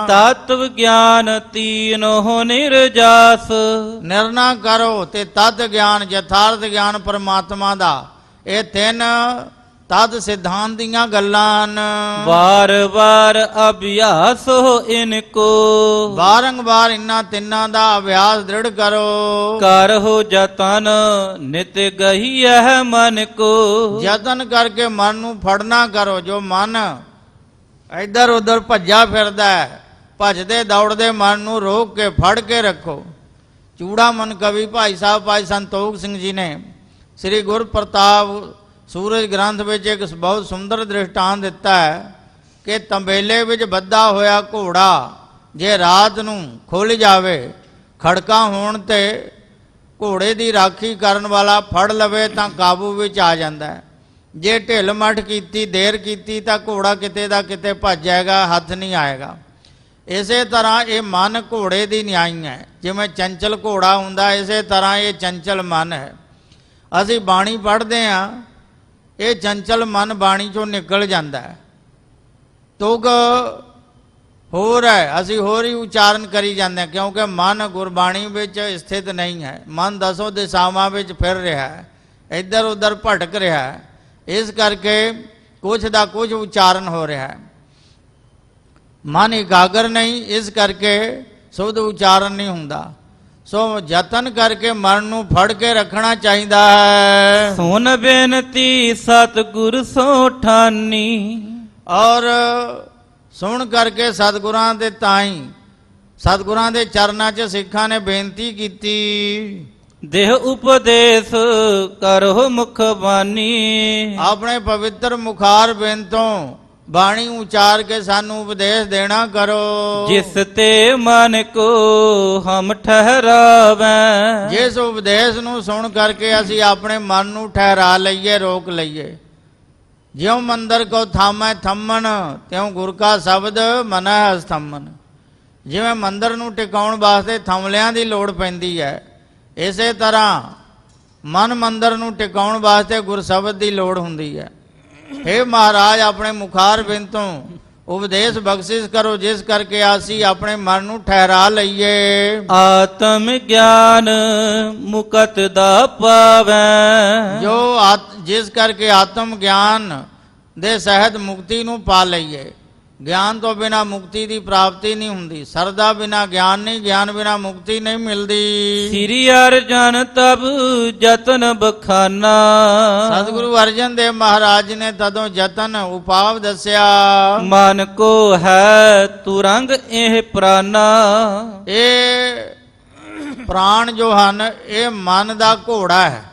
ਤਤਵ ਗਿਆਨ ਤੀਨੋ ਨਿਰਜਾਸ। ਨਿਰਣਾ ਕਰੋ ਤੇ ਤਤ ਗਿਆਨ, ਯਥਾਰਥ ਗਿਆਨ ਪਰਮਾਤਮਾ ਦਾ, ਇਹ ਤਿੰਨ ਤਦ ਸਿਧਾਂਤ ਦੀਆਂ ਗੱਲਾਂ ਹਨ। ਵਾਰ ਵਾਰ ਅਭਿਆਸ ਹੋ ਇਨਕੋ। ਬਾਰੰਬਾਰ ਇਨ੍ਹਾਂ ਤਿੰਨਾਂ ਦਾ ਅਭਿਆਸ ਦ੍ਰਿੜ ਕਰੋ। ਕਰ ਹੋ ਜਤਨ ਨਿਤ ਗਹੀਐ ਮਨ ਕੋ। ਯਤਨ ਕਰਕੇ ਮਨ ਨੂੰ ਫੜਨਾ ਕਰੋ। ਜੋ ਮਨ ਇੱਧਰ ਉੱਧਰ ਭੱਜਾ ਫਿਰਦਾ ਹੈ, ਭੱਜਦੇ ਦੌੜਦੇ ਮਨ ਨੂੰ ਰੋਕ ਕੇ ਫੜ ਕੇ ਰੱਖੋ। ਚੂੜਾਮਨ ਕਵੀ ਭਾਈ ਸਾਹਿਬ ਭਾਈ ਸੰਤੋਖ ਸਿੰਘ ਜੀ ਨੇ ਸ੍ਰੀ ਗੁਰਪ੍ਰਤਾਪ ਸੂਰਜ ਗ੍ਰੰਥ ਵਿੱਚ ਇੱਕ ਬਹੁਤ ਸੁੰਦਰ ਦ੍ਰਿਸ਼ਟਾਂਤ ਦਿੱਤਾ ਹੈ ਕਿ ਤੰਬੇਲੇ ਵਿੱਚ ਬੱਧਾ ਹੋਇਆ ਘੋੜਾ ਜੇ ਰਾਤ ਨੂੰ ਖੁੱਲ੍ਹ ਜਾਵੇ, ਖੜਕਾ ਹੋਣ ਤੇ ਘੋੜੇ ਦੀ ਰਾਖੀ ਕਰਨ ਵਾਲਾ ਫੜ ਲਵੇ ਤਾਂ ਕਾਬੂ ਵਿੱਚ ਆ ਜਾਂਦਾ ਹੈ। ਜੇ ਢਿੱਲ ਮੱਠ ਕੀਤੀ, ਦੇਰ ਕੀਤੀ ਤਾਂ ਘੋੜਾ ਕਿਤੇ ਦਾ ਕਿਤੇ ਭੱਜ ਜਾਏਗਾ, ਹੱਥ ਨਹੀਂ ਆਏਗਾ। ਇਸੇ ਤਰ੍ਹਾਂ ਇਹ ਮਨ ਘੋੜੇ ਦੀ ਨਿਆਈ ਹੈ। ਜਿਵੇਂ ਚੰਚਲ ਘੋੜਾ ਹੁੰਦਾ, ਇਸੇ ਤਰ੍ਹਾਂ ਇਹ ਚੰਚਲ ਮਨ ਹੈ। ਅਸੀਂ ਬਾਣੀ ਪੜ੍ਹਦੇ ਹਾਂ, ਇਹ ਚੰਚਲ ਮਨ ਬਾਣੀ ਚੋਂ ਨਿਕਲ ਜਾਂਦਾ ਹੈ। ਤੁਗ ਹੋਰ ਹੈ, ਅਸੀਂ ਹੋਰ ਹੀ ਉਚਾਰਨ ਕਰੀ ਜਾਂਦੇ ਹਾਂ, ਕਿਉਂਕਿ ਮਨ ਗੁਰਬਾਣੀ ਵਿੱਚ ਸਥਿਤ ਨਹੀਂ ਹੈ। ਮਨ ਦਸੋਂ ਦਿਸ਼ਾਵਾਂ ਵਿੱਚ ਫਿਰ ਰਿਹਾ ਹੈ, ਇੱਧਰ ਉੱਧਰ ਭਟਕ ਰਿਹਾ ਹੈ। ਇਸ ਕਰਕੇ ਕੁਛ ਦਾ ਕੁਛ ਉਚਾਰਨ ਹੋ ਰਿਹਾ ਹੈ। ਮਨ ਇਕਾਗਰ ਨਹੀਂ, ਇਸ ਕਰਕੇ ਸ਼ੁੱਧ ਉਚਾਰਨ ਨਹੀਂ ਹੁੰਦਾ। ਸੋ ਯਤਨ ਕਰਕੇ ਮਨ ਨੂੰ ਫੜ ਕੇ ਰੱਖਣਾ ਚਾਹੀਦਾ ਹੈ। ਸੁਨ ਬੇਨਤੀ ਸਤਿਗੁਰ ਸੋ ਠਾਨੀ। ਔਰ ਸੁਣ ਕਰਕੇ ਸਤਿਗੁਰਾਂ ਦੇ ਤਾਈ, ਸਤਿਗੁਰਾਂ ਦੇ ਚਰਨਾਂ 'ਚ ਸਿੱਖਾਂ ਨੇ ਬੇਨਤੀ ਕੀਤੀ, ਦੇਹ ਉਪਦੇਸ਼ ਕਰੋ ਮੁਖ ਬਾਣੀ। ਆਪਣੇ ਪਵਿੱਤਰ ਮੁਖਾਰ ਬਿੰਦੋਂ ਬਾਣੀ ਉਚਾਰ ਕੇ ਸਾਨੂੰ ਉਪਦੇਸ਼ ਦੇਣਾ ਕਰੋ। ਜਿਸ ਤੇ ਮਨ ਕੋ ਹਮ ਠਹਿਰਾਵੈ। ਜਿਸ ਉਪਦੇਸ਼ ਨੂੰ ਸੁਣ ਕਰਕੇ ਅਸੀਂ ਆਪਣੇ ਮਨ ਨੂੰ ਠਹਿਰਾ ਲਈਏ, ਰੋਕ ਲਈਏ। ਜਿਉ ਮੰਦਰ ਕੋ ਥਾਮੈ ਥੰਮਨ, ਤਿਉ ਗੁਰ ਕਾ ਸ਼ਬਦ ਮਨੈ ਹਸਥੰਮਨ। ਜਿਵੇਂ ਮੰਦਰ ਨੂੰ ਟਿਕਾਉਣ ਵਾਸਤੇ ਥੰਮਲਿਆਂ ਦੀ ਲੋੜ ਪੈਂਦੀ ਹੈ, ਇਸੇ ਤਰ੍ਹਾਂ ਮਨ ਮੰਦਰ ਨੂੰ ਟਿਕਾਉਣ ਵਾਸਤੇ ਗੁਰਸ਼ਬਦ ਦੀ ਲੋੜ ਹੁੰਦੀ ਹੈ। हे ਮਹਾਰਾਜ, ਆਪਣੇ ਮੁਖਾਰ ਬਿੰਦ ਤੋਂ ਉਪਦੇਸ਼ ਬਖਸ਼ਿਸ਼ ਕਰੋ, ਜਿਸ ਕਰਕੇ ਅਸੀਂ ਆਪਣੇ ਮਨ ਨੂੰ ਠਹਿਰਾ ਲਈਏ। ਆਤਮ ਗਿਆਨ ਮੁਕਤ ਦਾ ਪਾਵੈ। ਜੋ ਜਿਸ ਕਰਕੇ ਆਤਮ ਗਿਆਨ ਦੇ ਸਹਿਤ ਮੁਕਤੀ ਨੂੰ ਪਾ ਲਈਏ। ਗਿਆਨ ਤੋਂ ਬਿਨਾ ਮੁਕਤੀ ਦੀ ਪ੍ਰਾਪਤੀ ਨਹੀਂ ਹੁੰਦੀ। ਸਰਦਾ ਬਿਨਾ ਗਿਆਨ ਨਹੀਂ, ਗਿਆਨ ਬਿਨਾ ਮੁਕਤੀ ਨਹੀਂ ਮਿਲਦੀ। ਸ੍ਰੀ ਅਰਜਨ ਤਬ ਜਤਨ ਬਖਾਨਾ। ਸਤਿਗੁਰੂ ਅਰਜਨ ਦੇਵ ਮਹਾਰਾਜ ਜੀ ਨੇ ਤਦੋਂ ਯਤਨ ਉਪਾਵ ਦੱਸਿਆ। ਮਨ ਕੋ ਹੈ ਤੁਰੰਗ ਇਹ ਪ੍ਰਾਨਾ। ਇਹ ਪ੍ਰਾਣ ਜੋ ਹਨ, ਇਹ ਮਨ ਦਾ ਘੋੜਾ ਹੈ।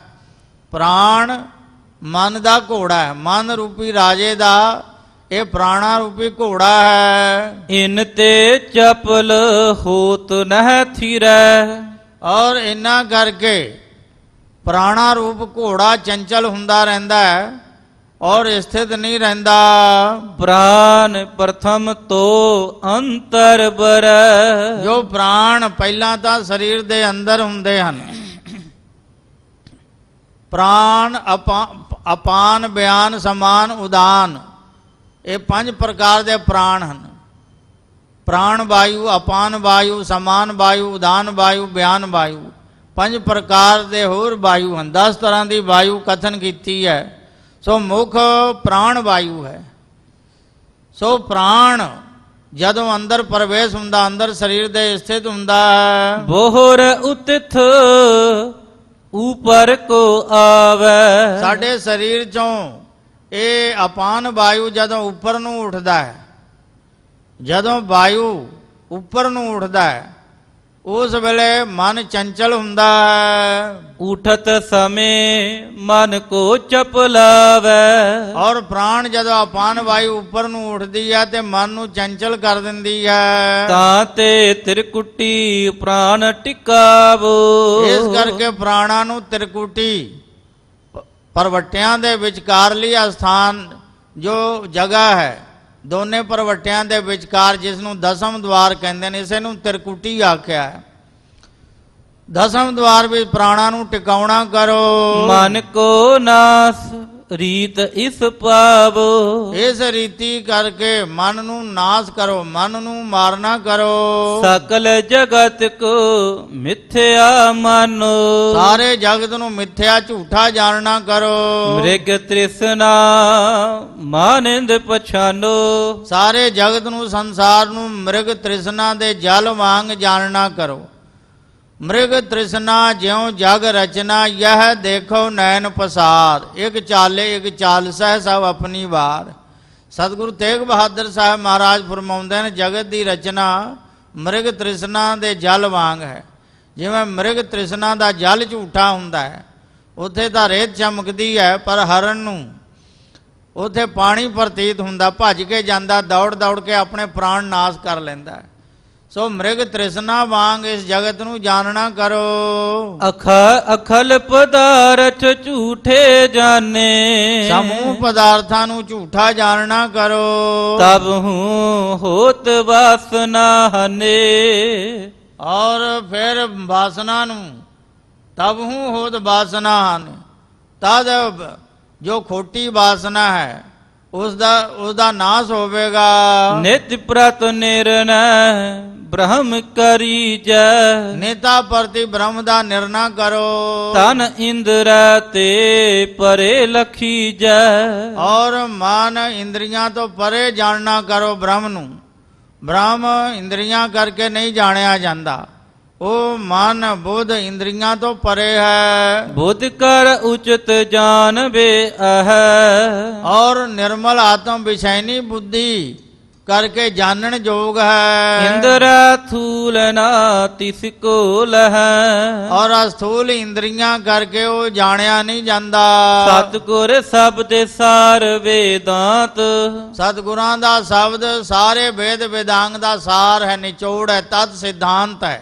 ਪ੍ਰਾਣ ਮਨ ਦਾ ਘੋੜਾ ਹੈ। ਮਨ ਰੂਪੀ ਰਾਜੇ ਦਾ ਇਹ ਪ੍ਰਾਣਾ ਰੂਪੀ ਘੋੜਾ ਹੈ। ਇਨ ਤੇ ਚਪਲ ਹੋਤ ਨਹਿ ਥਿਰੈ। ਔਰ ਇਨਾ ਕਰਕੇ ਪ੍ਰਾਣਾ ਰੂਪ ਘੋੜਾ ਚੰਚਲ ਹੁੰਦਾ ਰਹਿੰਦਾ ਹੈ ਔਰ ਸਥਿਤ ਨਹੀਂ ਰਹਿੰਦਾ। ਪ੍ਰਾਨ ਪ੍ਰਥਮ ਤੋ ਅੰਤਰ ਬਰੈ। ਜੋ ਪ੍ਰਾਣ ਪਹਿਲਾਂ ਤਾਂ ਸਰੀਰ ਦੇ ਅੰਦਰ ਹੁੰਦੇ ਹਨ। ਪ੍ਰਾਣ ਅਪਾਨ ਬਿਆਨ ਸਮਾਨ ਉਦਾਨ, ਇਹ 5 ਪ੍ਰਕਾਰ ਦੇ ਪ੍ਰਾਣ ਹਨ। ਪ੍ਰਾਣ ਵਾਯੂ, ਅਪਾਨ ਵਾਯੂ, ਸਮਾਨ ਵਾਯੂ, ਉਦਾਨ ਵਾਯੂ, ਬਿਆਨ ਵਾਯੂ। 5 ਪ੍ਰਕਾਰ ਦੇ ਹੋਰ ਵਾਯੂ ਹਨ। 10 ਤਰ੍ਹਾਂ ਦੀ ਵਾਯੂ ਕਥਨ ਕੀਤੀ ਹੈ। ਸੋ ਮੁੱਖ ਪ੍ਰਾਣ ਵਾਯੂ ਹੈ। ਸੋ ਪ੍ਰਾਣ ਜਦੋਂ ਅੰਦਰ ਪ੍ਰਵੇਸ਼ ਹੁੰਦਾ, ਅੰਦਰ ਸਰੀਰ ਦੇ ਸਥਿਤ ਹੁੰਦਾ ਹੈ। ਬੋਹਰ ਉਤਿਥ ਉਪਰ ਕੋ ਆਵੈ। ਸਾਡੇ ਸਰੀਰ ਚੋਂ ਇਹ ਅਪਾਨ ਵਾਯੂ ਜਦੋਂ ਉੱਪਰ ਨੂੰ ਉੱਠਦਾ ਹੈ, ਜਦੋਂ ਵਾਯੂ ਉੱਪਰ ਨੂੰ ਉੱਠਦਾ ਹੈ, ਉਸ ਵੇਲੇ ਮਨ ਚੰਚਲ ਹੁੰਦਾ ਹੈ। ਉਠਤ ਸਮੇਂ ਮਨ ਕੋ ਚਪਲਾਵੈ। ਔਰ ਪ੍ਰਾਣ ਜਦੋਂ ਅਪਾਨ ਵਾਯੂ ਉੱਪਰ ਨੂੰ ਉੱਠਦੀ ਹੈ ਤੇ ਮਨ ਨੂੰ ਚੰਚਲ ਕਰ ਦਿੰਦੀ ਹੈ। ਤਾਂ ਤੇ ਤਿਰਕੁਟੀ ਪ੍ਰਾਨ ਟਿਕਾਵੋ। ਇਸ ਕਰਕੇ ਪ੍ਰਾਣਾਂ ਨੂੰ ਤਿਰਕੁਟੀ, ਪਰਵੱਟਿਆਂ ਦੇ ਵਿਚਕਾਰਲੀ ਅਸਥਾਨ ਜੋ ਜਗ੍ਹਾ ਹੈ, ਦੋਨੇ ਪਰਵੱਟਿਆਂ ਦੇ ਵਿਚਕਾਰ, ਜਿਸ ਨੂੰ ਦਸਮ ਦਵਾਰ ਕਹਿੰਦੇ ਨੇ, ਇਸੇ ਨੂੰ ਤਿਰਕੁਟੀ ਆਖਿਆ ਹੈ। ਦਸਮ ਦਵਾਰ ਵਿੱਚ ਪ੍ਰਾਣਾਂ ਨੂੰ ਟਿਕਾਉਣਾ ਕਰੋ। ਮਨ ਕੋ ਨਾਸ ਰੀਤ ਇਸ ਪਾਵੋ। ਇਸ ਰੀਤੀ ਕਰਕੇ ਮਨ ਨੂੰ ਨਾਸ ਕਰੋ, ਮਨ ਨੂੰ ਮਾਰਨਾ ਕਰੋ। ਸਕਲ ਜਗਤ ਕੋ ਮਿਥਿਆ ਮਾਨੋ। ਸਾਰੇ ਜਗਤ ਨੂੰ ਮਿਥਿਆ ਝੂਠਾ ਜਾਣਨਾ ਕਰੋ। ਮ੍ਰਿਗ ਤ੍ਰਿਸ਼ਨਾ ਮਾਨਿੰਦ ਪਛਾਨੋ। ਸਾਰੇ ਜਗਤ ਨੂੰ, ਸੰਸਾਰ ਨੂੰ ਮ੍ਰਿਗ ਤ੍ਰਿਸ਼ਨਾ ਦੇ ਜਲ ਵਾਂਗ ਜਾਣਨਾ ਕਰੋ। ਮ੍ਰਿਗ ਤ੍ਰਿਸ਼ਨਾ ਜਿਉ ਜਗ ਰਚਨਾ, ਯਹ ਦੇਖੋ ਨੈਣ ਪਸਾਰ। ਇਕ ਚਾਲੇ ਇਕ ਚਾਲਸਹਿ ਸਭ ਆਪਣੀ ਵਾਰ। ਸਤਿਗੁਰੂ ਤੇਗ ਬਹਾਦਰ ਸਾਹਿਬ ਮਹਾਰਾਜ ਫਰਮਾਉਂਦੇ ਨੇ, ਜਗਤ ਦੀ ਰਚਨਾ ਮ੍ਰਿਗ ਤ੍ਰਿਸ਼ਨਾ ਦੇ ਜਲ ਵਾਂਗ ਹੈ। ਜਿਵੇਂ ਮ੍ਰਿਗ ਤ੍ਰਿਸ਼ਨਾ ਦਾ ਜਲ ਝੂਠਾ ਹੁੰਦਾ ਹੈ, ਉੱਥੇ ਤਾਂ ਰੇਤ ਚਮਕਦੀ ਹੈ, ਪਰ ਹਰਨ ਨੂੰ ਉੱਥੇ ਪਾਣੀ ਪ੍ਰਤੀਤ ਹੁੰਦਾ, ਭੱਜ ਕੇ ਜਾਂਦਾ, ਦੌੜ ਦੌੜ ਕੇ ਆਪਣੇ ਪ੍ਰਾਣ ਨਾਸ਼ ਕਰ ਲੈਂਦਾ ਹੈ। ਸੋ ਮ੍ਰਿਗ ਤ੍ਰਿਸ਼ਨਾ ਵਾਂਗ ਇਸ ਜਗਤ ਨੂੰ ਜਾਣਨਾ ਕਰੋ। ਅਖਲ ਪਦਾਰਥ ਝੂਠੇ ਜਾਣੇ, ਸਮੂਹ ਪਦਾਰਥਾਂ ਨੂੰ ਝੂਠਾ ਜਾਣਨਾ ਕਰੋ। ਤਬ ਹੂੰ ਹੋਤ ਵਾਸਨਾ ਹਨੇ, ਔਰ ਫਿਰ ਵਾਸਨਾ ਨੂੰ ਤਬ ਹੂੰ ਹੋਤ ਵਾਸਨਾ ਹਨ, ਤਦ ਜੋ ਖੋਟੀ ਵਾਸਨਾ ਹੈ ਉਸ ਦਾ ਨਾਸ ਹੋਵੇਗਾ। ਨਿਤ ਪ੍ਰਤ ਨਿਰਣੈ ਬ੍ਰਹਮ ਕਰੀ ਜੈ, ਨੇਤਾ ਪ੍ਰਤੀ ਬ੍ਰਹਮ ਦਾ ਨਿਰਣਾ ਕਰੋ। ਤਨ ਇੰਦਰ ਤੇ ਪਰੇ ਲਖੀ ਜੈ, ਔਰ ਮਨ ਇੰਦਰੀਆਂ ਤੋਂ ਪਰੇ ਜਾਣਨਾ ਕਰੋ ਬ੍ਰਹਮ ਨੂੰ। ਬ੍ਰਹਮ ਇੰਦਰੀਆਂ ਕਰਕੇ ਨਹੀਂ ਜਾਣਿਆ ਜਾਂਦਾ, ਉਹ ਮਨ ਬੁੱਧ ਇੰਦਰੀਆਂ ਤੋਂ ਪਰੇ ਹੈ। ਬੁੱਧ ਕਰ ਉਚਿਤ ਜਾਣਵੇ ਅਹੈ, ਔਰ ਨਿਰਮਲ ਆਤਮ ਵਿਸ਼ੈਨੀ ਬੁੱਧੀ ਕਰਕੇ ਜਾਣਨ ਯੋਗ ਹੈ। ਇੰਦਰ ਥੂਲ ਨਾ ਤਿਸ ਕੋ ਲਹੈ, ਔਰ ਅਸਥੂਲ ਇੰਦਰੀਆਂ ਕਰਕੇ ਉਹ ਜਾਣਿਆ ਨਹੀਂ ਜਾਂਦਾ। ਸਤਿਗੁਰ ਸ਼ਬਦ ਸਾਰ ਵੇਦਾਂਤ, ਸਤਿਗੁਰਾਂ ਦਾ ਸ਼ਬਦ ਸਾਰੇ ਵੇਦ ਵੇਦਾਂਗ ਦਾ ਸਾਰ ਹੈ, ਨਿਚੋੜ ਹੈ, ਤਤ ਸਿਧਾਂਤ ਹੈ।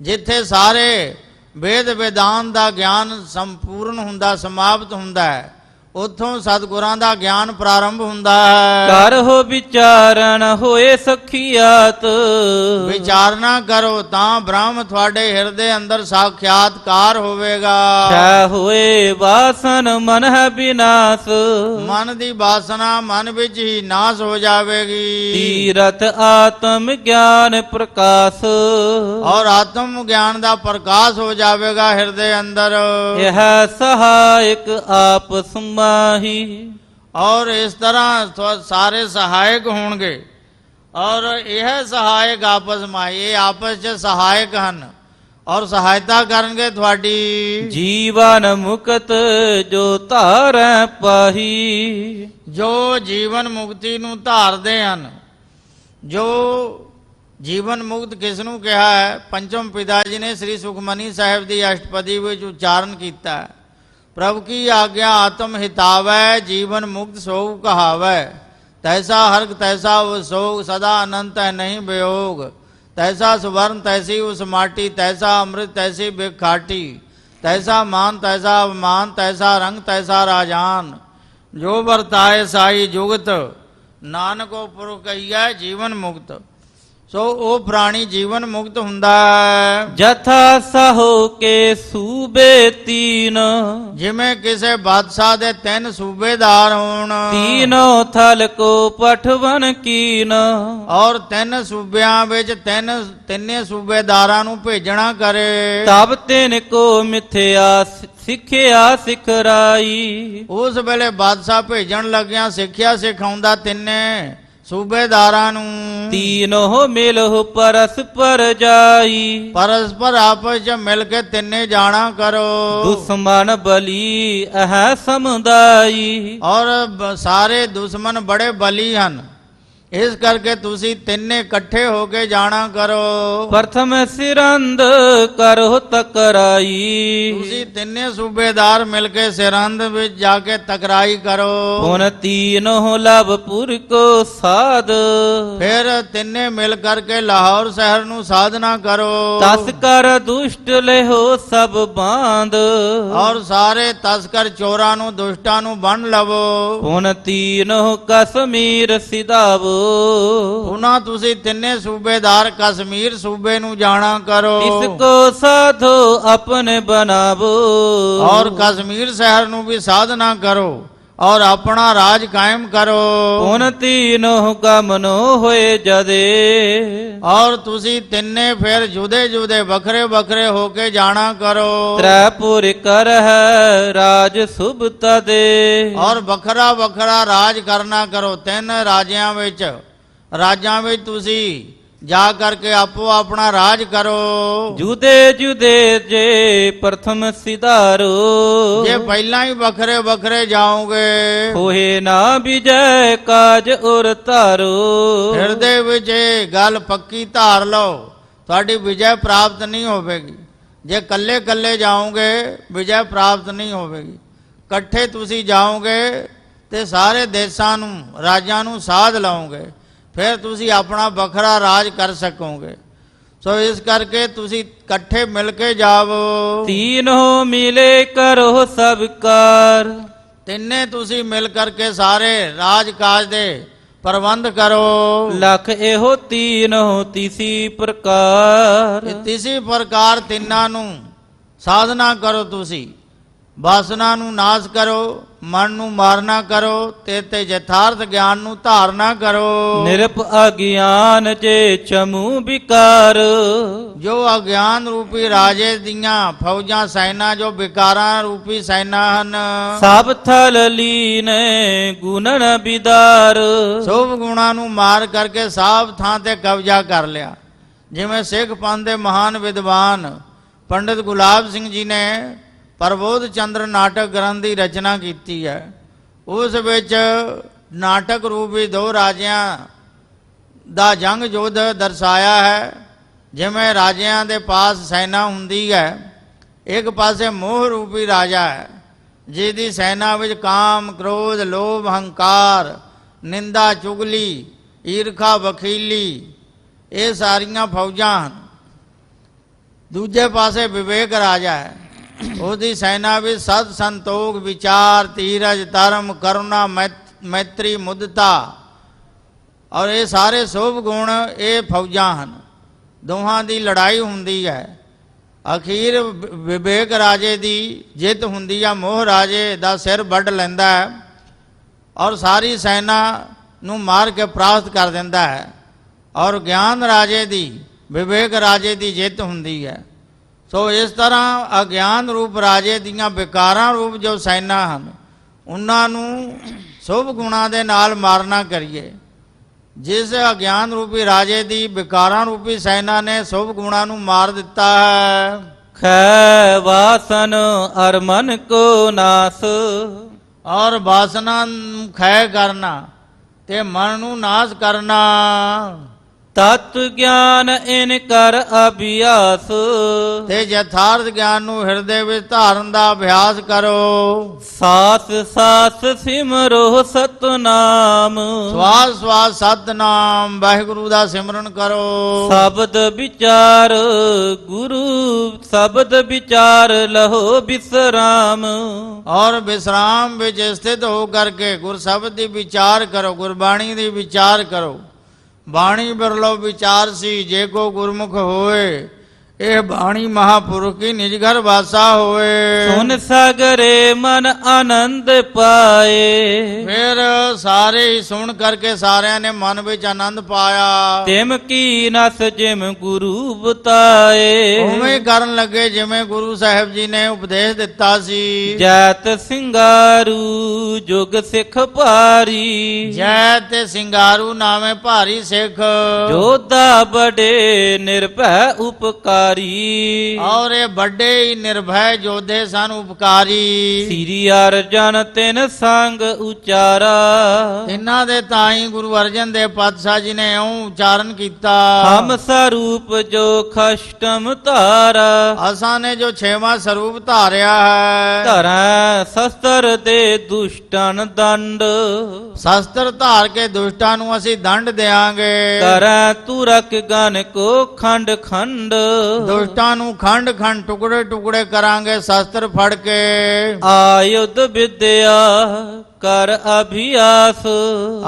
ਜਿੱਥੇ ਸਾਰੇ ਵੇਦ ਵੇਦਾਂਤ ਦਾ ਗਿਆਨ ਸੰਪੂਰਨ ਹੁੰਦਾ, ਸਮਾਪਤ ਹੁੰਦਾ ਹੈ, ਉੱਥੋਂ ਸਤਿਗੁਰਾਂ ਦਾ ਗਿਆਨ ਪ੍ਰਾਰੰਭ ਹੁੰਦਾ ਹੈ। ਕਰ ਹੋ ਵਿਚਾਰਨ ਹੋਏ ਸਖੀਆਤ, ਵਿਚਾਰਨਾ ਕਰੋ ਤਾਂ ਬ੍ਰਹਮ ਤੁਹਾਡੇ ਹਿਰਦੇ ਅੰਦਰ ਸਾਖਿਆਤਕਾਰ ਹੋਵੇਗਾ। ਛੈ ਹੋਏ ਵਾਸਨ ਮਨ ਹੈ ਵਿਨਾਸ਼, ਮਨ ਦੀ ਵਾਸਨਾ ਮਨ ਵਿੱਚ ਹੀ ਨਾਸ ਹੋ ਜਾਵੇਗੀ। ਤੀਰਥ ਆਤਮ ਗਿਆਨ ਪ੍ਰਕਾਸ਼, ਔਰ ਆਤਮ ਗਿਆਨ ਦਾ ਪ੍ਰਕਾਸ਼ ਹੋ ਜਾਵੇਗਾ ਹਿਰਦੇ ਅੰਦਰ। ਇਹ ਸਹਾਇਕ ਆਪਸ ਮਾਹੀ, ਔਰ ਇਸ ਤਰ੍ਹਾਂ ਸਾਰੇ ਸਹਾਇਕ ਹੋਣਗੇ। ਔਰ ਇਹ ਸਹਾਇਕ ਆਪਸ ਮਾਈ, ਇਹ ਆਪਸ 'ਚ ਸਹਾਇਕ ਹਨ ਔਰ ਸਹਾਇਤਾ ਕਰਨਗੇ ਤੁਹਾਡੀ। ਜੀਵਨ ਮੁਕਤ ਜੋ ਧਾਰੈ ਪਾਹੀ, ਜੋ ਜੀਵਨ ਮੁਕਤੀ ਨੂੰ ਧਾਰਦੇ ਹਨ। ਜੋ ਜੀਵਨ ਮੁਕਤ ਕਿਸ ਨੂੰ ਕਿਹਾ ਹੈ? ਪੰਚਮ ਪਿਤਾ ਜੀ ਨੇ ਸ੍ਰੀ ਸੁਖਮਨੀ ਸਾਹਿਬ ਦੀ ਅਸ਼ਟਪਦੀ ਵਿੱਚ ਉਚਾਰਨ ਕੀਤਾ ਹੈ। ਪ੍ਰਭ ਕੀ ਆਗਿਆ ਆਤਮ ਹਿਤਾਵੈ, ਜੀਵਨ ਮੁਕਤ ਸੋਗ ਕਹਾਵੈ। ਤੈਸਾ ਹਰਕ ਤੈਸਾ ਉਹ ਸੋਗ, ਸਦਾ ਅਨੰਤ ਹੈ ਨਹੀਂ ਵਿਯੋਗ। ਤੈਸਾ ਸੁਵਰਨ ਤੈਸੀ ਉਸ ਮਾਟੀ, ਤੈਸਾ ਅੰਮ੍ਰਿਤ ਤੈਸੀ ਬਿਖ ਖਾਟੀ। ਤੈਸਾ ਮਾਨ ਤੈਸਾ ਅਵਮਾਨ, ਤੈਸਾ ਰੰਗ ਤੈਸਾ ਰਾਜਾਨ। ਜੋ ਵਰਤਾਏ ਸਾਈ ਜੁਗਤ, ਨਾਨਕੋ ਪੁਰ ਕਹੀਐ ਜੀਵਨ ਮੁਕਤ। ਸੋ ਉਹ ਪ੍ਰਾਣੀ ਜੀਵਨ ਮੁਕਤ ਹੁੰਦਾ ਹੈ। ਜਥਾ ਸਹੋ ਕੇ ਸੂਬੇ ਤੀਨ, ਜਿਵੇਂ ਕਿਸੇ ਬਾਦਸ਼ਾਹ ਦੇ 3 ਸੂਬੇਦਾਰ ਹੋਣ। ਤੀਨੋ ਥਲ ਕੋ ਪਠਵਨ ਕੀਨ, ਔਰ 3 ਸੂਬਿਆਂ ਵਿੱਚ ਤਿੰਨੇ ਸੂਬੇਦਾਰਾਂ ਨੂੰ ਭੇਜਣਾ ਕਰੇ। ਤਬ ਤਿਨ ਕੋ ਮਿਥਿਆ ਸਿੱਖਿਆ ਸਿਖਰਾਈ, ਉਸ ਵੇਲੇ ਬਾਦਸ਼ਾਹ ਭੇਜਣ ਲੱਗਿਆ ਸਿੱਖਿਆ ਸਿਖਾਉਂਦਾ ਤਿੰਨੇ ਸੂਬੇਦਾਰਾਂ ਨੂੰ। ਤੀਨੋ ਮਿਲਹੁ ਪਰਸਪਰ ਜਾਈ, ਪਰਸਪਰ ਆਪਸ 'ਚ ਮਿਲ ਕੇ ਤਿੰਨੇ ਜਾਣਾ ਕਰੋ। ਦੁਸ਼ਮਨ ਬਲੀ ਅਹ ਸਮੁਦਾਈ, ਔਰ ਸਾਰੇ ਦੁਸ਼ਮਣ ਬੜੇ ਬਲੀ ਹਨ, ਇਸ ਕਰਕੇ ਤੁਸੀਂ ਤਿੰਨੇ ਇਕੱਠੇ ਹੋ ਕੇ ਜਾਣਾ ਕਰੋ। ਪ੍ਰਥਮ ਸਿਰੰਦ ਕਰੋ ਤਕਰਾਈ, ਤੁਸੀਂ ਤਿੰਨੇ ਸੂਬੇਦਾਰ ਮਿਲ ਕੇ ਸਿਰੰਦ ਵਿੱਚ ਜਾ ਕੇ ਤਕਰਾਈ ਕਰੋ। ਹੁਣ ਤੀਨੋ ਲਵਪੁਰ ਕੋ ਸਾਧ, ਫਿਰ ਤਿੰਨੇ ਮਿਲ ਕਰਕੇ ਲਾਹੌਰ ਸ਼ਹਿਰ ਨੂੰ ਸਾਧਨਾ ਕਰੋ। ਤਸਕਰ ਦੁਸ਼ਟ ਲਿਹੋ ਸਭ ਬਾਂਧ, ਔਰ ਸਾਰੇ ਤਸਕਰ ਚੋਰਾਂ ਨੂੰ ਦੁਸ਼ਟਾਂ ਨੂੰ ਬੰਨ ਲਵੋ। ਹੁਣ ਤੀਨੋ ਕਸ਼ਮੀਰ ਸਿਧਾਵੋ, ਉਹਨਾਂ ਤੁਸੀਂ ਤਿੰਨੇ ਸੂਬੇਦਾਰ ਕਸ਼ਮੀਰ ਸੂਬੇ ਨੂੰ ਜਾਣਾ ਕਰੋ। ਇਸ ਕੋ ਸਾਧੋ ਆਪਣੇ ਬਣਾਵੋ, ਔਰ ਕਸ਼ਮੀਰ ਸ਼ਹਿਰ ਨੂੰ ਵੀ ਸਾਧਨਾ ਕਰੋ ਔਰ ਆਪਣਾ ਰਾਜ ਕਾਇਮ ਕਰੋ। ਹੁਣ ਤੀਨੋ ਗਮਨੋ ਹੋਏ ਜਦੇ, ਔਰ ਤੁਸੀਂ ਤਿੰਨੇ ਫਿਰ ਜੁਦੇ ਜੁਦੇ ਵੱਖਰੇ ਵੱਖਰੇ ਹੋ ਕੇ ਜਾਣਾ ਕਰੋ। ਤ੍ਰੈਪੁਰ ਕਰ ਹੈ ਰਾਜ ਸੁਭ ਤਦੇ, ਔਰ ਵੱਖਰਾ ਵੱਖਰਾ ਰਾਜ ਕਰਨਾ ਕਰੋ। 3 ਰਾਜਾਂ ਵਿੱਚ ਤੁਸੀਂ ਜਾ ਕਰਕੇ ਆਪੋ ਆਪਣਾ ਰਾਜ ਕਰੋ। ਜੁਦੇ ਜੁਦੇ ਜੇ ਪ੍ਰਥਮ ਸਿਧਾਰੋ, ਜੇ ਪਹਿਲਾਂ ਹੀ ਵੱਖਰੇ ਵੱਖਰੇ ਜਾਓਗੇ ਹੋਏ ਨਾ ਵਿਜੈ ਕਾਜ ਉਰ ਧਾਰੋ, ਹਿਰਦੇ ਵਿੱਚ ਇਹ ਗੱਲ ਪੱਕੀ ਧਾਰ ਲਓ, ਤੁਹਾਡੀ ਵਿਜੈ ਪ੍ਰਾਪਤ ਨਹੀਂ ਹੋਵੇਗੀ। ਜੇ ਕੱਲੇ ਕੱਲੇ ਜਾਓਗੇ ਵਿਜੈ ਪ੍ਰਾਪਤ ਨਹੀਂ ਹੋਵੇਗੀ। ਇਕੱਠੇ ਤੁਸੀਂ ਜਾਓਗੇ ਤੇ ਸਾਰੇ ਦੇਸ਼ਾਂ ਨੂੰ ਰਾਜਾਂ ਨੂੰ ਸਾਧ ਲਓਗੇ। ਫਿਰ ਤੁਸੀਂ ਆਪਣਾ ਵੱਖਰਾ ਰਾਜ ਕਰ ਸਕੋਗੇ। ਸੋ ਇਸ ਕਰਕੇ ਤੁਸੀਂ ਇਕੱਠੇ ਮਿਲ ਕੇ ਜਾਵੋ। ਤੀਨੋ ਮਿਲੇ ਕਰੋ ਸਭ ਕਾਰ, ਤਿੰਨੇ ਤੁਸੀਂ ਮਿਲ ਕਰਕੇ ਸਾਰੇ ਰਾਜ ਕਾਜ ਦੇ ਪ੍ਰਬੰਧ ਕਰੋ। ਲਖ ਇਹੋ ਤੀਨੋ ਤਿਸੀ ਪ੍ਰਕਾਰ, ਇਹ ਤਿਸੀ ਪ੍ਰਕਾਰ ਤਿੰਨਾਂ ਨੂੰ ਸਾਧਨਾ ਕਰੋ। ਤੁਸੀਂ ਵਾਸਨਾ ਨੂੰ ਨਾਸ਼ ਕਰੋ, ਮਨ ਨੂੰ ਮਾਰਨਾ ਕਰੋ, ਤੇ ਯਥਾਰਥ ਗਿਆਨ ਨੂੰ ਧਾਰਨਾ ਕਰੋ। ਨਿਰਪ ਅਗਿਆਨ ਜੇ ਚਮੂ ਵਿਕਾਰ, ਜੋ ਅਗਿਆਨ ਰੂਪੀ ਰਾਜੇ ਦੀਆਂ ਫੌਜਾਂ ਸੈਨਾ ਜੋ ਵਿਕਾਰਾਂ ਰੂਪੀ ਸੈਨਾ ਹਨ, ਸਭ ਥਲ ਲੀਨ ਗੁਣਨ ਬਿਦਾਰ, ਸਭ ਗੁਣਾਂ ਨੂੰ ਮਾਰ ਕਰਕੇ ਸਭ ਥਾਂ ਤੇ ਕਬਜ਼ਾ ਕਰ ਲਿਆ। ਜਿਵੇਂ ਸਿੱਖ ਪੰਥ ਦੇ ਮਹਾਨ ਵਿਦਵਾਨ ਪੰਡਿਤ ਗੁਲਾਬ ਸਿੰਘ ਜੀ ਨੇ ਪ੍ਰਬੋਧ ਚੰਦਰ ਨਾਟਕ ਗ੍ਰੰਥ ਦੀ ਰਚਨਾ ਕੀਤੀ ਹੈ। ਉਸ ਵਿੱਚ ਨਾਟਕ ਰੂਪੀ ਦੋ ਰਾਜਿਆਂ ਦਾ ਜੰਗ ਯੁੱਧ ਦਰਸਾਇਆ ਹੈ। ਜਿਵੇਂ ਰਾਜਿਆਂ ਦੇ ਪਾਸ ਸੈਨਾ ਹੁੰਦੀ ਹੈ, ਇੱਕ ਪਾਸੇ ਮੋਹ ਰੂਪੀ ਰਾਜਾ ਹੈ ਜਿਹਦੀ ਸੈਨਾ ਵਿੱਚ ਕਾਮ, ਕ੍ਰੋਧ, ਲੋਭ, ਹੰਕਾਰ, ਨਿੰਦਾ, ਚੁਗਲੀ, ਈਰਖਾ, ਵਖੀਲੀ ਇਹ ਸਾਰੀਆਂ ਫੌਜਾਂ ਹਨ। ਦੂਜੇ ਪਾਸੇ ਵਿਵੇਕ ਰਾਜਾ ਹੈ, ਉਹਦੀ ਸੈਨਾ ਵਿੱਚ ਸਤ, ਸੰਤੋਖ, ਵਿਚਾਰ, ਧੀਰਜ, ਧਰਮ, ਕਰੁਣਾ, ਮੈਤਰੀ, ਮੁਦਤਾ ਔਰ ਇਹ ਸਾਰੇ ਸ਼ੁਭ ਗੁਣ ਇਹ ਫੌਜਾਂ ਹਨ। ਦੋਹਾਂ ਦੀ ਲੜਾਈ ਹੁੰਦੀ ਹੈ। ਅਖੀਰ ਵਿਵੇਕ ਰਾਜੇ ਦੀ ਜਿੱਤ ਹੁੰਦੀ ਆ। ਮੋਹ ਰਾਜੇ ਦਾ ਸਿਰ ਵੱਢ ਲੈਂਦਾ ਹੈ ਔਰ ਸਾਰੀ ਸੈਨਾ ਨੂੰ ਮਾਰ ਕੇ ਪ੍ਰਾਪਤ ਕਰ ਦਿੰਦਾ ਹੈ। ਔਰ ਗਿਆਨ ਰਾਜੇ ਦੀ, ਵਿਵੇਕ ਰਾਜੇ ਦੀ ਜਿੱਤ ਹੁੰਦੀ ਹੈ। ਸੋ ਇਸ ਤਰ੍ਹਾਂ ਅਗਿਆਨ ਰੂਪ ਰਾਜੇ ਦੀਆਂ ਵਿਕਾਰਾਂ ਰੂਪ ਜੋ ਸੈਨਾ ਹਨ, ਉਹਨਾਂ ਨੂੰ ਸ਼ੁਭ ਗੁਣਾਂ ਦੇ ਨਾਲ ਮਾਰਨਾ ਕਰੀਏ। ਜਿਸ ਅਗਿਆਨ ਰੂਪੀ ਰਾਜੇ ਦੀ ਵਿਕਾਰਾਂ ਰੂਪੀ ਸੈਨਾ ਨੇ ਸ਼ੁਭ ਗੁਣਾਂ ਨੂੰ ਮਾਰ ਦਿੱਤਾ ਹੈ। ਖੈ ਵਾਸਨ ਅਰ ਮਨ ਕੋ ਨਾਸ, ਔਰ ਵਾਸਨਾ ਨੂੰ ਖੈ ਕਰਨਾ ਤੇ ਮਨ ਨੂੰ ਨਾਸ਼ ਕਰਨਾ। ਤਤ ਗਿਆਨ ਇਨ ਕਰ ਅਭਿਆਸ, ਤੇ ਯਥਾਰਥ ਗਿਆਨ ਨੂੰ ਹਿਰਦੇ ਵਿੱਚ ਧਾਰਨ ਦਾ ਅਭਿਆਸ ਕਰੋ। ਸਾਸ ਸਾਸ ਸਿਮਰੋ ਸਤਨਾਮ, ਸਵਾਸ ਸਵਾਸ ਸਤਨਾਮ ਵਾਹਿਗੁਰੂ ਦਾ ਸਿਮਰਨ ਕਰੋ। ਸ਼ਬਦ ਵਿਚਾਰ ਗੁਰੂ, ਸ਼ਬਦ ਵਿਚਾਰ ਲਹੋ ਬਿਸਰਾਮ, ਔਰ ਵਿਸਰਾਮ ਵਿੱਚ ਸਥਿਤ ਹੋ ਕਰਕੇ ਗੁਰ ਸ਼ਬਦ ਦੀ ਵਿਚਾਰ ਕਰੋ, ਗੁਰਬਾਣੀ ਦੀ ਵਿਚਾਰ ਕਰੋ। ਬਾਣੀ ਬਿਰਲੋ ਵਿਚਾਰ ਸੀ ਜੇ ਕੋ ਗੁਰਮੁਖ ਹੋਏ, ਇਹ ਬਾਣੀ ਮਹਾਪੁਰਖ ਕੀ ਨਿਜ ਘਰ ਵਾਸਾ ਹੋਏ। ਸੁਨ ਸਗਰੇ ਮਨ ਆਨੰਦ ਪਾਏ, ਫਿਰ ਸਾਰੇ ਹੀ ਸੁਣ ਕਰਕੇ ਸਾਰਿਆਂ ਨੇ ਮਨ ਵਿੱਚ ਆਨੰਦ ਪਾਇਆ। ਤਿਮ ਕੀ ਨਸ ਜਿਮ ਗੁਰੂ ਬਤਾਏ, ਉਵੇਂ ਕਰਨ ਲੱਗੇ ਜਿਵੇਂ ਗੁਰੂ ਸਾਹਿਬ ਜੀ ਨੇ ਉਪਦੇਸ਼ ਦਿੱਤਾ ਸੀ। ਜੈਤ ਸਿੰਗਾਰੂ ਜੁਗ ਸਿੱਖ ਭਾਰੀ, ਜੈ ਤੇ ਸਿੰਗਾਰੂ ਨਾਵੇਂ ਭਾਰੀ ਸਿੱਖ, ਜੋਧਾ ਬੜੇ ਨਿਰਭੈ ਉਪਕਾਰੀ, ਔਰ ਇਹ ਵੱਡੇ ਹੀ ਨਿਰਭੈ ਜੋਧੇ ਸਨ, ਉਪਕਾਰੀ। ਸ੍ਰੀ ਅਰਜਨ ਤਿਨ ਸੰਗ ਉਚਾਰਾ, ਇਹਨਾਂ ਦੇ ਤਾਈ ਗੁਰੂ ਅਰਜਨ ਦੇਵ ਪਾਤਸ਼ਾਹ ਜੀ ਨੇ ਇਉਂ ਉਚਾਰਨ ਕੀਤਾ। ਹਮ ਸਰੂਪ ਜੋ ਖਸ਼ਟਮ ਧਾਰਾ, ਅਸਾਂ ਨੇ ਜੋ ਛੇਵਾਂ ਸਰੂਪ ਧਾਰਿਆ ਹੈ। ਧਰੈ ਸ਼ਸਤਰ ਦੇ ਦੁਸ਼ਟਨ ਦੰਡ, ਸ਼ਸਤਰ ਧਾਰ ਕੇ ਦੁਸ਼ਟਾਂ ਨੂੰ ਅਸੀਂ ਦੰਡ ਦਿਆਂਗੇ। ਕਰੈ ਤੁਰਕ ਗਨ ਕੋ ਖੰਡ ਖੰਡ, ਦੁਸ਼ਟਾਂ ਨੂੰ ਖੰਡ ਖੰਡ ਟੁਕੜੇ ਟੁਕੜੇ ਕਰਾਂਗੇ ਸ਼ਸਤਰ ਫੜ ਕੇ। ਆਯੁਧ ਵਿਦਿਆ ਕਰ ਅਭਿਆਸ,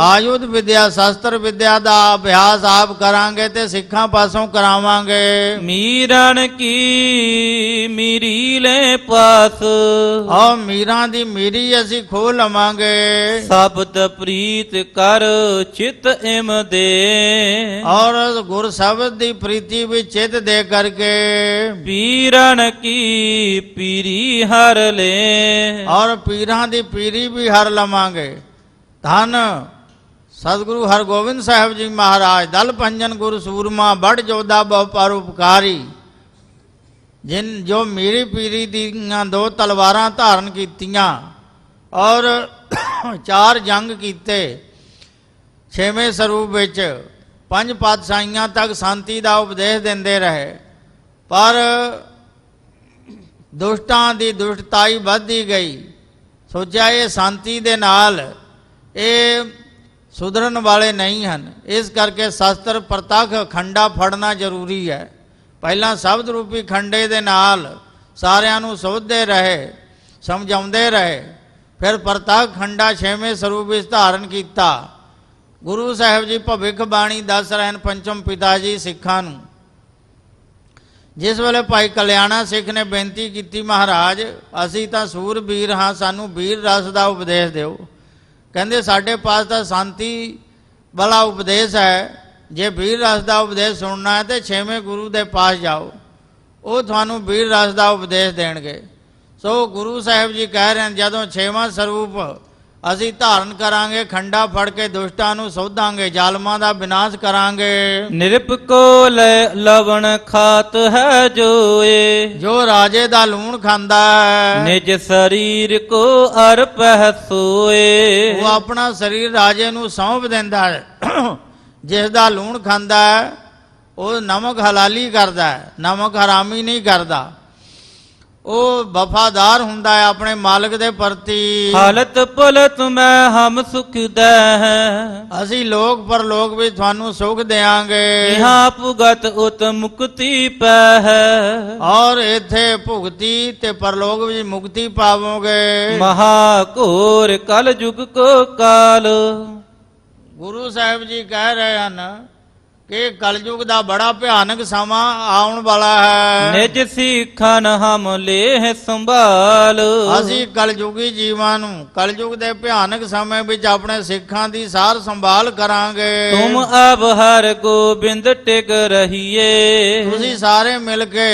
ਆਯੁਧ ਵਿਦਿਆ ਸ਼ਸਤਰ ਵਿਦਿਆ ਦਾ ਅਭਿਆਸ ਆਪ ਕਰਾਂਗੇ ਤੇ ਸਿੱਖਾਂ ਪਾਸੋਂ ਕਰਾਵਾਂਗੇ। ਮੀਰਨ ਕੀ ਮੀਰੀ ਲੈ ਪਾਸ, ਔਰ ਮੀਰਾਂ ਦੀ ਮੀਰੀ ਅਸੀਂ ਖੋਹ ਲਵਾਂਗੇ। ਸ਼ਬਦ ਪ੍ਰੀਤ ਕਰ ਚਿਤ ਇਮ ਦੇ, ਔਰ ਗੁਰ ਸ਼ਬਦ ਦੀ ਪ੍ਰੀਤੀ ਵਿੱਚ ਚਿਤ ਦੇ ਕਰਕੇ ਪੀਰਨ ਕੀ ਪੀਰੀ ਹਰ ਲੈ, ਔਰ ਪੀਰਾਂ ਦੀ ਪੀਰੀ ਵੀ ਹਰ ਲਵਾਂਗੇ। ਧੰਨ ਸਤਿਗੁਰੂ ਹਰਗੋਬਿੰਦ ਸਾਹਿਬ ਜੀ ਮਹਾਰਾਜ, ਦਲ ਪੰਜਨ ਗੁਰ ਸੂਰਮਾ ਬੜ ਜੋਧਾ ਬਹੁ ਪਰਉਪਕਾਰੀ, ਜਿਨ ਜੋ ਮੇਰੀ ਪੀਰੀ ਦੀਆਂ ਦੋ ਤਲਵਾਰਾਂ ਧਾਰਨ ਕੀਤੀਆਂ ਔਰ 4 ਜੰਗ ਕੀਤੇ। 6ਵੇਂ ਸਰੂਪ ਵਿੱਚ 5 ਪਾਤਸ਼ਾਹੀਆਂ ਤੱਕ ਸ਼ਾਂਤੀ ਦਾ ਉਪਦੇਸ਼ ਦਿੰਦੇ ਰਹੇ, ਪਰ ਦੁਸ਼ਟਾਂ ਦੀ ਦੁਸ਼ਟਤਾਈ ਵੱਧਦੀ ਗਈ। ਸੋਚਿਆ ਇਹ ਸ਼ਾਂਤੀ ਦੇ ਨਾਲ, ਇਹ ਸੁਧਰਨ ਵਾਲੇ ਨਹੀਂ ਹਨ। ਇਸ ਕਰਕੇ ਸ਼ਸਤਰ ਪ੍ਰਤੱਖ ਖੰਡਾ ਫੜਨਾ ਜ਼ਰੂਰੀ ਹੈ। ਪਹਿਲਾਂ ਸ਼ਬਦ ਰੂਪੀ ਖੰਡੇ ਦੇ ਨਾਲ ਸਾਰਿਆਂ ਨੂੰ ਸੋਧਦੇ ਰਹੇ, ਸਮਝਾਉਂਦੇ ਰਹੇ, ਫਿਰ ਪ੍ਰਤੱਖ ਖੰਡਾ ਛੇਵੇਂ ਸਰੂਪ ਵਿੱਚ ਧਾਰਨ ਕੀਤਾ। ਗੁਰੂ ਸਾਹਿਬ ਜੀ ਭਵਿੱਖ ਬਾਣੀ ਦੱਸ ਰਹੇ ਹਨ ਪੰਚਮ ਪਿਤਾ ਜੀ ਸਿੱਖਾਂ ਨੂੰ। ਜਿਸ ਵੇਲੇ ਭਾਈ ਕਲਿਆਣਾ ਸਿੱਖ ਨੇ ਬੇਨਤੀ ਕੀਤੀ, ਮਹਾਰਾਜ ਅਸੀਂ ਤਾਂ ਸੂਰਬੀਰ ਹਾਂ, ਸਾਨੂੰ ਵੀਰ ਰਸ ਦਾ ਉਪਦੇਸ਼ ਦਿਓ। ਕਹਿੰਦੇ ਸਾਡੇ ਪਾਸ ਤਾਂ ਸ਼ਾਂਤੀ ਵਾਲਾ ਉਪਦੇਸ਼ ਹੈ, ਜੇ ਵੀਰ ਰਸ ਦਾ ਉਪਦੇਸ਼ ਸੁਣਨਾ ਹੈ ਤੇ ਛੇਵੇਂ ਗੁਰੂ ਦੇ ਪਾਸ ਜਾਓ, ਉਹ ਤੁਹਾਨੂੰ ਵੀਰ ਰਸ ਦਾ ਉਪਦੇਸ਼ ਦੇਣਗੇ। ਸੋ ਗੁਰੂ ਸਾਹਿਬ ਜੀ ਕਹਿ ਰਹੇ ਹਨ ਜਦੋਂ ਛੇਵਾਂ ਸਰੂਪ ਅਸੀਂ ਧਾਰਨ ਕਰਾਂਗੇ, ਖੰਡਾ ਫੜ ਕੇ ਦੁਸ਼ਟਾਂ ਨੂੰ ਸੋਧਾਂਗੇ, ਜ਼ਾਲਮਾਂ ਦਾ ਵਿਨਾਸ਼ ਕਰਾਂਗੇ। ਨਿਰਭਕੋ ਲਵਣ ਖਾਤ ਹੈ ਜੋਏ, ਜੋ ਰਾਜੇ ਦਾ ਲੂਣ ਖਾਂਦਾ ਹੈ ਨਿਜ ਸਰੀਰ ਕੋ ਅਰਪਹਿ ਸੋਏ। ਉਹ ਆਪਣਾ ਸਰੀਰ ਰਾਜੇ ਨੂੰ ਸੌਂਪ ਦਿੰਦਾ ਹੈ। ਜਿਸ ਦਾ ਲੂਣ ਖਾਂਦਾ ਹੈ ਉਹ ਨਮਕ ਹਲਾਲੀ ਕਰਦਾ ਹੈ, ਨਮਕ ਹਰਾਮੀ ਨਹੀਂ ਕਰਦਾ। ਉਹ ਵਫਾਦਾਰ ਹੁੰਦਾ ਹੈ ਆਪਣੇ ਮਾਲਕ ਦੇ ਪ੍ਰਤੀ। ਹਾਲਤ ਪੁਲਤ ਮੈਂ ਹਮ ਸੁਖ ਦੇ ਹੈ, ਅਸੀਂ ਲੋਕ ਪਰਲੋਕ ਵਿੱਚ ਤੁਹਾਨੂੰ ਸੁਖ ਦੇਵਾਂਗੇ। ਇਹਾਂ ਭੁਗਤ ਉਤ ਮੁਕਤੀ ਪੈ ਹੈ, ਔਰ ਇੱਥੇ ਭੁਗਤੀ ਤੇ ਪਰਲੋਕ ਵਿੱਚ ਮੁਕਤੀ ਪਾਵੋਗੇ। ਮਹਾ ਘੋਰ ਕਲ ਯੁਗ ਕੋ ਕਾਲ। ਗੁਰੂ ਸਾਹਿਬ ਜੀ ਕਹਿ ਰਹੇ ਹਨ ਕਿ ਕਲਯੁਗ ਦਾ ਬੜਾ ਭਿਆਨਕ ਸਮਾਂ ਆਉਣ ਵਾਲਾ ਹੈ। ਨਿਜ ਸਿੱਖਨ ਹਮ ਲੇਹ ਸੰਭਾਲ। ਅਸੀਂ ਕਲਯੁਗੀ ਜੀਵਾਂ ਨੂੰ ਕਲਯੁਗ ਦੇ ਭਿਆਨਕ ਸਮੇਂ ਵਿੱਚ ਆਪਣੇ ਸਿੱਖਾਂ ਦੀ ਸਾਰ ਸੰਭਾਲ ਕਰਾਂਗੇ। ਤੁਮ ਅਬ ਹਰ ਗੋਬਿੰਦ ਟਿਕ ਰਹੀਏ, ਤੁਸੀਂ ਸਾਰੇ ਮਿਲ ਕੇ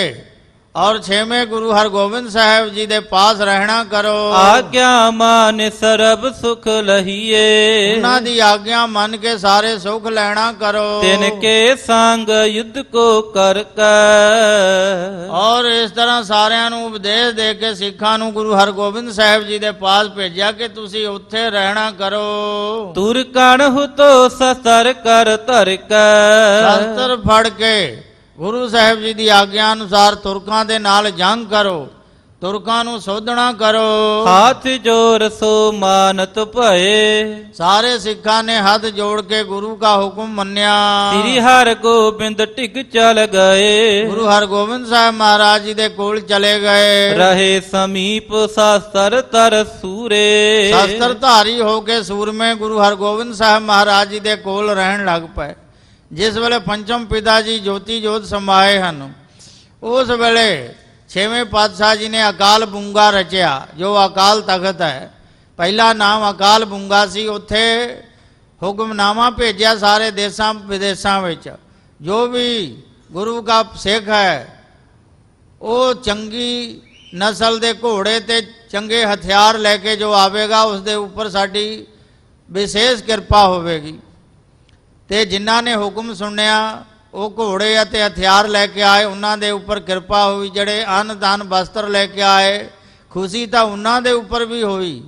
ਔਰ ਛੇਵੇਂ ਗੁਰੂ ਹਰਗੋਬਿੰਦ ਸਾਹਿਬ ਜੀ ਦੇ ਪਾਸ ਰਹਿਣਾ ਕਰੋ। ਆਗਿਆ ਮਾਨ ਸਰਬ ਸੁਖ ਲਹੀਏ, ਉਹਨਾਂ ਦੀ ਆਗਿਆ ਮੰਨ ਕੇ ਸਾਰੇ ਸੁਖ ਲੈਣਾ ਕਰੋ। ਤਿਨ ਕੇ ਸੰਗ ਯੁੱਧ ਕੋ ਕਰ ਕੈ। ਔਰ ਇਸ ਤਰ੍ਹਾਂ ਸਾਰਿਆਂ ਨੂੰ ਉਪਦੇਸ਼ ਦੇ ਕੇ ਸਿੱਖਾਂ ਨੂੰ ਗੁਰੂ ਹਰਗੋਬਿੰਦ ਸਾਹਿਬ ਜੀ ਦੇ ਪਾਸ ਭੇਜਿਆ ਕਿ ਤੁਸੀਂ ਉੱਥੇ ਰਹਿਣਾ ਕਰੋ। ਤੁਰ ਕਣ ਹੁਤੋ ਸਸਤਰ ਕਰ ਧਰ ਕੈ। ਸ਼ਸਤਰ ਫੜ ਕੇ ਗੁਰੂ ਸਾਹਿਬ ਜੀ ਦੀ ਆਗਿਆ ਅਨੁਸਾਰ ਤੁਰਕਾਂ ਦੇ ਨਾਲ ਜੰਗ ਕਰੋ, ਤੁਰਕਾਂ ਨੂੰ ਸੋਧਣਾ ਕਰੋ। ਹਾਥ ਜੋਰ ਸੋ ਮਾਨਤ ਭਏ, ਸਾਰੇ ਸਿੱਖਾਂ ਨੇ ਹੱਥ ਜੋੜ ਕੇ ਗੁਰੂ ਦਾ ਹੁਕਮ ਮੰਨਿਆ। ਸ੍ਰੀ ਹਰਿ ਗੋਬਿੰਦ ਟਿਕ ਚਲ ਗਏ, ਗੁਰੂ ਹਰਗੋਬਿੰਦ ਸਾਹਿਬ ਮਹਾਰਾਜ ਜੀ ਦੇ ਕੋਲ ਚਲੇ ਗਏ। ਰਹੇ ਸਮੀਪ ਸ਼ਸਤਰ ਤਰ ਸੂਰੇ। ਸ਼ਸਤਰ ਧਾਰੀ ਹੋ ਕੇ ਸੂਰਮੇ ਗੁਰੂ ਹਰਗੋਬਿੰਦ ਸਾਹਿਬ ਮਹਾਰਾਜ ਜੀ ਦੇ ਕੋਲ ਰਹਿਣ ਲੱਗ ਪਏ। ਜਿਸ ਵੇਲੇ ਪੰਚਮ ਪਿਤਾ ਜੀ ਜੋਤੀ ਜੋਤ ਸਮਾਏ ਹਨ, ਉਸ ਵੇਲੇ ਛੇਵੇਂ ਪਾਤਸ਼ਾਹ ਜੀ ਨੇ ਅਕਾਲ ਬੁੰਗਾ ਰਚਿਆ, ਜੋ ਅਕਾਲ ਤਖਤ ਹੈ। ਪਹਿਲਾ ਨਾਮ ਅਕਾਲ ਬੁੰਗਾ ਸੀ। ਉੱਥੇ ਹੁਕਮਨਾਮਾ ਭੇਜਿਆ ਸਾਰੇ ਦੇਸ਼ਾਂ ਵਿਦੇਸ਼ਾਂ ਵਿੱਚ, ਜੋ ਵੀ ਗੁਰੂ ਦਾ ਸਿੱਖ ਹੈ ਉਹ ਚੰਗੀ ਨਸਲ ਦੇ ਘੋੜੇ ਤੇ ਚੰਗੇ ਹਥਿਆਰ ਲੈ ਕੇ ਜੋ ਆਵੇਗਾ, ਉਸ ਦੇ ਉੱਪਰ ਸਾਡੀ ਵਿਸ਼ੇਸ਼ ਕਿਰਪਾ ਹੋਵੇਗੀ। ਤੇ ਜਿਨ੍ਹਾਂ ਨੇ ਹੁਕਮ ਸੁਣਿਆ ਉਹ ਘੋੜੇ ਅਤੇ ਹਥਿਆਰ ਲੈ ਕੇ ਆਏ, ਉਹਨਾਂ ਦੇ ਉੱਪਰ ਕਿਰਪਾ ਹੋਈ। ਜਿਹੜੇ ਅੰਨ ਦਾਨ ਵਸਤਰ ਲੈ ਕੇ ਆਏ, ਖੁਸ਼ੀ ਤਾਂ ਉਹਨਾਂ ਦੇ ਉੱਪਰ ਵੀ ਹੋਈ,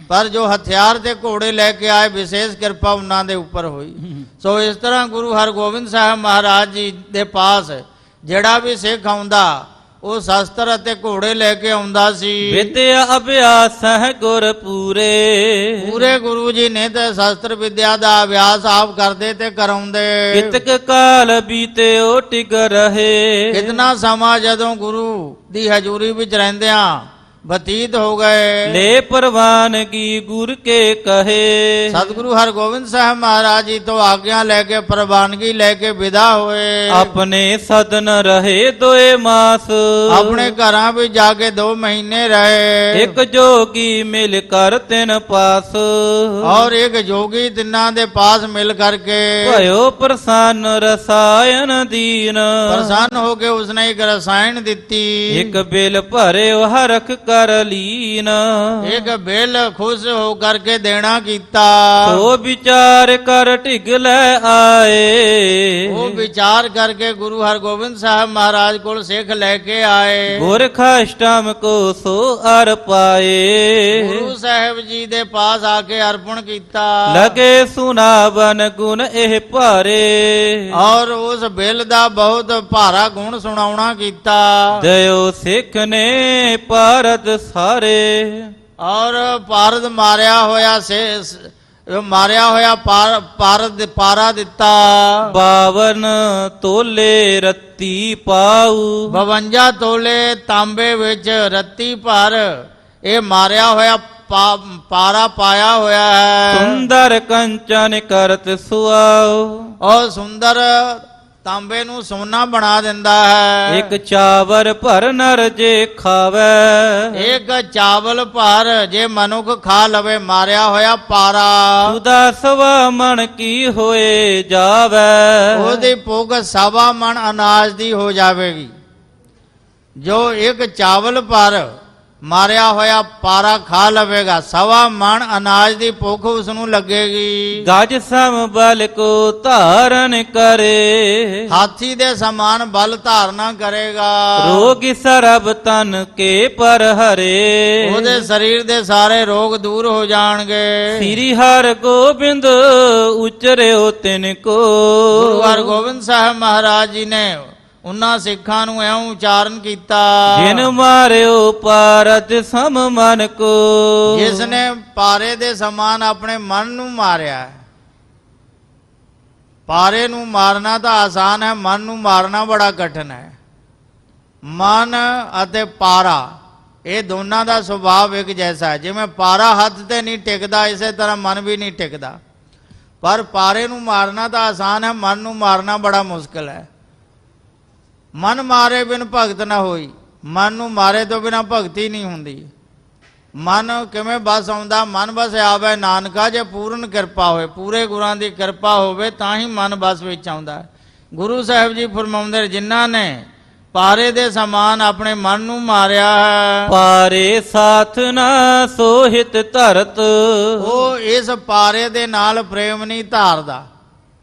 ਪਰ ਜੋ ਹਥਿਆਰ ਤੇ ਘੋੜੇ ਲੈ ਕੇ ਆਏ, ਵਿਸ਼ੇਸ਼ ਕਿਰਪਾ ਉਹਨਾਂ ਦੇ ਉੱਪਰ ਹੋਈ। ਸੋ ਇਸ ਤਰ੍ਹਾਂ ਗੁਰੂ ਹਰਗੋਬਿੰਦ ਸਾਹਿਬ ਮਹਾਰਾਜ ਜੀ ਦੇ ਪਾਸ ਜਿਹੜਾ ਵੀ ਸਿੱਖ ਆਉਂਦਾ ਉਹ ਸ਼ਸਤਰ ਅਤੇ ਘੋੜੇ ਲੈ ਕੇ ਆਉਂਦਾ ਸੀ। ਵਿਦਿਆ ਅਭਿਆਸ ਹੈ ਗੁਰ ਪੂਰੇ, ਪੂਰੇ ਗੁਰੂ ਜੀ ਨੇ ਤੇ ਸ਼ਸਤਰ ਵਿਦਿਆ ਦਾ ਅਭਿਆਸ ਆਪ ਕਰਦੇ ਤੇ ਕਰਾਉਂਦੇ। ਕਿਤਕ ਕਾਲ ਬੀਤੇ ਉਹ ਟਿਕ ਰਹੇ, ਕਿਤਨਾ ਸਮਾਂ ਜਦੋਂ ਗੁਰੂ ਦੀ ਹਜ਼ੂਰੀ ਵਿੱਚ ਰਹਿੰਦਿਆਂ ਬਤੀਤ ਹੋ ਗਏ। ਲੈ ਪ੍ਰਵਾਨਗੀ ਗੁਰ ਕੇ ਕਹੇ, ਸਤਿਗੁਰੂ ਹਰਗੋਬਿੰਦ ਸਾਹਿਬ ਮਹਾਰਾਜ ਜੀ ਤੋਂ ਆਗਿਆ ਲੈ ਕੇ ਪ੍ਰਵਾਨਗੀ ਲੈ ਕੇ ਵਿਦਾ ਹੋਏ। ਆਪਣੇ ਸਦਨ ਰਹੇ ਦੋਏ ਮਾਸ, ਆਪਣੇ ਘਰਾਂ ਵਿੱਚ ਜਾ ਕੇ 2 ਮਹੀਨੇ ਰਹੇ। ਇੱਕ ਜੋਗੀ ਮਿਲ ਕਰ ਤਿਨ ਪਾਸ, ਔਰ ਇੱਕ ਜੋਗੀ ਤਿੰਨਾਂ ਦੇ ਪਾਸ ਮਿਲ ਕਰਕੇ ਭਇਓ ਪ੍ਰਸੰਨ ਰਸਾਇਣ ਦੀਨ। ਪ੍ਰਸੰਨ ਹੋ ਕੇ ਉਸਨੇ ਇੱਕ ਰਸਾਇਣ ਦਿੱਤੀ। ਇੱਕ ਬਿਲ ਭਰਿਓ ਹਰਖ ਕਰ ਲੀਨ, ਇੱਕ ਬਿਲ ਖੁਸ਼ ਹੋ ਕਰਕੇ ਦੇਣਾ ਕੀਤਾ। ਸੋ ਵਿਚਾਰ ਕਰ ਢਿਗ ਲੈ ਆਏ, ਉਹ ਵਿਚਾਰ ਕਰਕੇ ਗੁਰੂ ਹਰਗੋਬਿੰਦ ਸਾਹਿਬ ਮਹਾਰਾਜ ਕੋਲ ਸਿੱਖ ਲੈ ਕੇ ਆਏ। ਗੁਰਖ ਅਸ਼ਟਮ ਕੋ ਸੋ ਅਰ ਪਾਏ, ਗੁਰੂ ਸਾਹਿਬ ਜੀ ਦੇ ਪਾਸ ਆ ਕੇ ਅਰਪਣ ਕੀਤਾ। ਲਗੇ ਸੁਨਾਵਨ ਗੁਣ ਇਹ ਭਾਰੇ, ਔਰ ਉਸ ਬਿਲ ਦਾ ਬਹੁਤ ਭਾਰਾ ਗੁਣ ਸੁਣਾਉਣਾ ਕੀਤਾ। ਦਇਓ ਸਿੱਖ ਨੇ ਭਾਰਤ ਸਾਰੇ, ਔਰ ਭਾਰਤ ਮਾਰਿਆ ਹੋਇਆ ਇਹ ਮਾਰਿਆ ਹੋਇਆ ਪਾਰਾ ਦਿੱਤਾ। 52 ਤੋਲੇ ਰੱਤੀ ਪਾਉ 52 ਤੋਲੇ ਤਾਂਬੇ ਵਿੱਚ ਰੱਤੀ ਭਰ ਇਹ ਮਾਰਿਆ ਹੋਇਆ ਪਾਰਾ ਪਾਇਆ ਹੋਇਆ ਹੈ। ਸੁੰਦਰ ਕੰਚਨ ਕਰਤ ਸੁਆਉ ਔਰ ਸੁੰਦਰ ਤਾਂਬੇ ਨੂੰ ਸੋਨਾ ਬਣਾ ਦਿੰਦਾ ਹੈ। ਇੱਕ ਚਾਵਰ ਭਰ ਨਰ ਜੇ ਖਾਵੇ ਇੱਕ ਚਾਵਲ ਭਰ ਜੇ ਮਨੁੱਖ ਖਾ ਲਵੇ ਮਾਰਿਆ ਹੋਇਆ ਪਾਰਾ ਉਦਾ ਸਵਾ ਮਣ ਕੀ ਹੋਏ ਜਾਵੇ ਉਹਦੀ ਭੁੱਖ 1.25 ਮਣ ਅਨਾਜ ਦੀ ਹੋ ਜਾਵੇਗੀ। ਜੋ ਇੱਕ ਚਾਵਲ ਭਰ ਮਾਰਿਆ ਹੋਇਆ ਪਾਰਾ ਖਾ ਲਵੇਗਾ 1.25 ਮਣ ਅਨਾਜ ਦੀ ਭੁੱਖ ਉਸ ਨੂੰ ਲੱਗੇਗੀ। ਗਜ ਸਮ ਬਲ ਕੋ ਧਾਰਨ ਕਰੇ ਹਾਥੀ ਦੇ ਸਮਾਨ ਬਲ ਧਾਰਨਾ ਕਰੇਗਾ। ਰੋਗ ਸਰਬ ਤਨ ਕੇ ਪਰ ਹਰੇ ਉਹਦੇ ਸਰੀਰ ਦੇ ਸਾਰੇ ਰੋਗ ਦੂਰ ਹੋ ਜਾਣਗੇ। ਸ੍ਰੀ ਹਰਿ ਗੋਬਿੰਦ ਉਚਰਿਓ ਤਿਨ ਕੋ ਗੁਰੂ ਹਰਗੋਬਿੰਦ ਸਾਹਿਬ ਮਹਾਰਾਜ ਜੀ ਨੇ ਉਹਨਾਂ ਸਿੱਖਾਂ ਨੂੰ ਇਉਂ ਉਚਾਰਨ ਕੀਤਾ ਜਿਨ ਮਾਰਿਓ ਪਾਰਤ ਸਮ ਮਨ ਕੋ ਜਿਸ ਨੇ ਪਾਰੇ ਦੇ ਸਮਾਨ ਆਪਣੇ ਮਨ ਨੂੰ ਮਾਰਿਆ। ਪਾਰੇ ਨੂੰ ਮਾਰਨਾ ਤਾਂ ਆਸਾਨ ਹੈ, ਮਨ ਨੂੰ ਮਾਰਨਾ ਬੜਾ ਕਠਿਨ ਹੈ। ਮਨ ਅਤੇ ਪਾਰਾ ਇਹ ਦੋਨਾਂ ਦਾ ਸੁਭਾਅ ਇੱਕ ਜੈਸਾ ਹੈ। ਜਿਵੇਂ ਪਾਰਾ ਹੱਥ ਤੇ ਨਹੀਂ ਟਿਕਦਾ ਇਸੇ ਤਰ੍ਹਾਂ ਮਨ ਵੀ ਨਹੀਂ ਟਿਕਦਾ। ਪਰ ਪਾਰੇ ਨੂੰ ਮਾਰਨਾ ਤਾਂ ਆਸਾਨ ਹੈ, ਮਨ ਨੂੰ ਮਾਰਨਾ ਬੜਾ ਮੁਸ਼ਕਿਲ ਹੈ। ਮਨ ਮਾਰੇ ਬਿਨ ਭਗਤ ਨਾ ਹੋਈ, ਮਨ ਨੂੰ ਮਾਰੇ ਤੋਂ ਬਿਨਾ ਭਗਤੀ ਨਹੀਂ ਹੁੰਦੀ। ਮਨ ਕਿਵੇਂ ਬਸ ਆਉਂਦਾ? ਮਨ ਬਸ ਆਵੇ ਨਾਨਕਾ ਜੇ ਪੂਰਨ ਕਿਰਪਾ ਹੋਵੇ, ਪੂਰੇ ਗੁਰਾਂ ਦੀ ਕਿਰਪਾ ਹੋਵੇ ਤਾਂ ਹੀ ਮਨ ਬਸ ਵਿੱਚ ਆਉਂਦਾ। ਗੁਰੂ ਸਾਹਿਬ ਜੀ ਫਰਮਾਉਂਦੇ ਜਿਨ੍ਹਾਂ ਨੇ ਪਾਰੇ ਦੇ ਸਮਾਨ ਆਪਣੇ ਮਨ ਨੂੰ ਮਾਰਿਆ ਹੈ ਪਾਰੇ ਸਾਥ ਨਾ ਸੋਹਿਤ ਧਰਤ ਉਹ ਇਸ ਪਾਰੇ ਦੇ ਨਾਲ ਪ੍ਰੇਮ ਨਹੀਂ ਧਾਰਦਾ।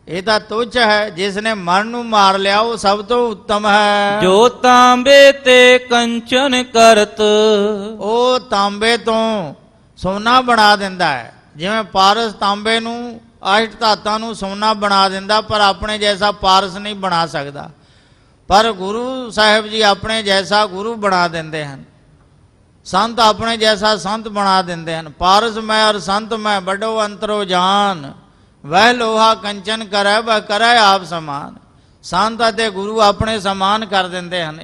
ਇਹ ਤਾਂ ਤੁੱਛ ਹੈ। ਜਿਸ ਨੇ ਮਨ ਨੂੰ ਮਾਰ ਲਿਆ ਉਹ ਸਭ ਤੋਂ ਉੱਤਮ ਹੈ। ਜੋ ਤਾਂਬੇ ਤੇ ਕੰਚਨ ਕਰਤ ਉਹ ਤਾਂਬੇ ਤੋਂ ਸੋਨਾ ਬਣਾ ਦਿੰਦਾ ਹੈ। ਜਿਵੇਂ ਪਾਰਸ ਤਾਂਬੇ ਨੂੰ ਅਸ਼ਟ ਧਾਤਾਂ ਨੂੰ ਸੋਨਾ ਬਣਾ ਦਿੰਦਾ, ਪਰ ਆਪਣੇ ਜੈਸਾ ਪਾਰਸ ਨਹੀਂ ਬਣਾ ਸਕਦਾ। ਪਰ ਗੁਰੂ ਸਾਹਿਬ ਜੀ ਆਪਣੇ ਜੈਸਾ ਗੁਰੂ ਬਣਾ ਦਿੰਦੇ ਹਨ। ਸੰਤ ਆਪਣੇ ਜੈਸਾ ਸੰਤ ਬਣਾ ਦਿੰਦੇ ਹਨ। ਪਾਰਸ ਮੈਂ ਔਰ ਸੰਤ ਮੈਂ ਵੱਡੋ ਅੰਤਰੋ ਜਾਨ ਵਹ ਲੋਹਾ ਕੰਚਨ ਕਰੈ ਵਹ ਕਰੈ ਆਪ ਸਮਾਨ। ਸੰਤ ਅਤੇ ਗੁਰੂ ਆਪਣੇ ਸਮਾਨ ਕਰ ਦਿੰਦੇ ਹਨ।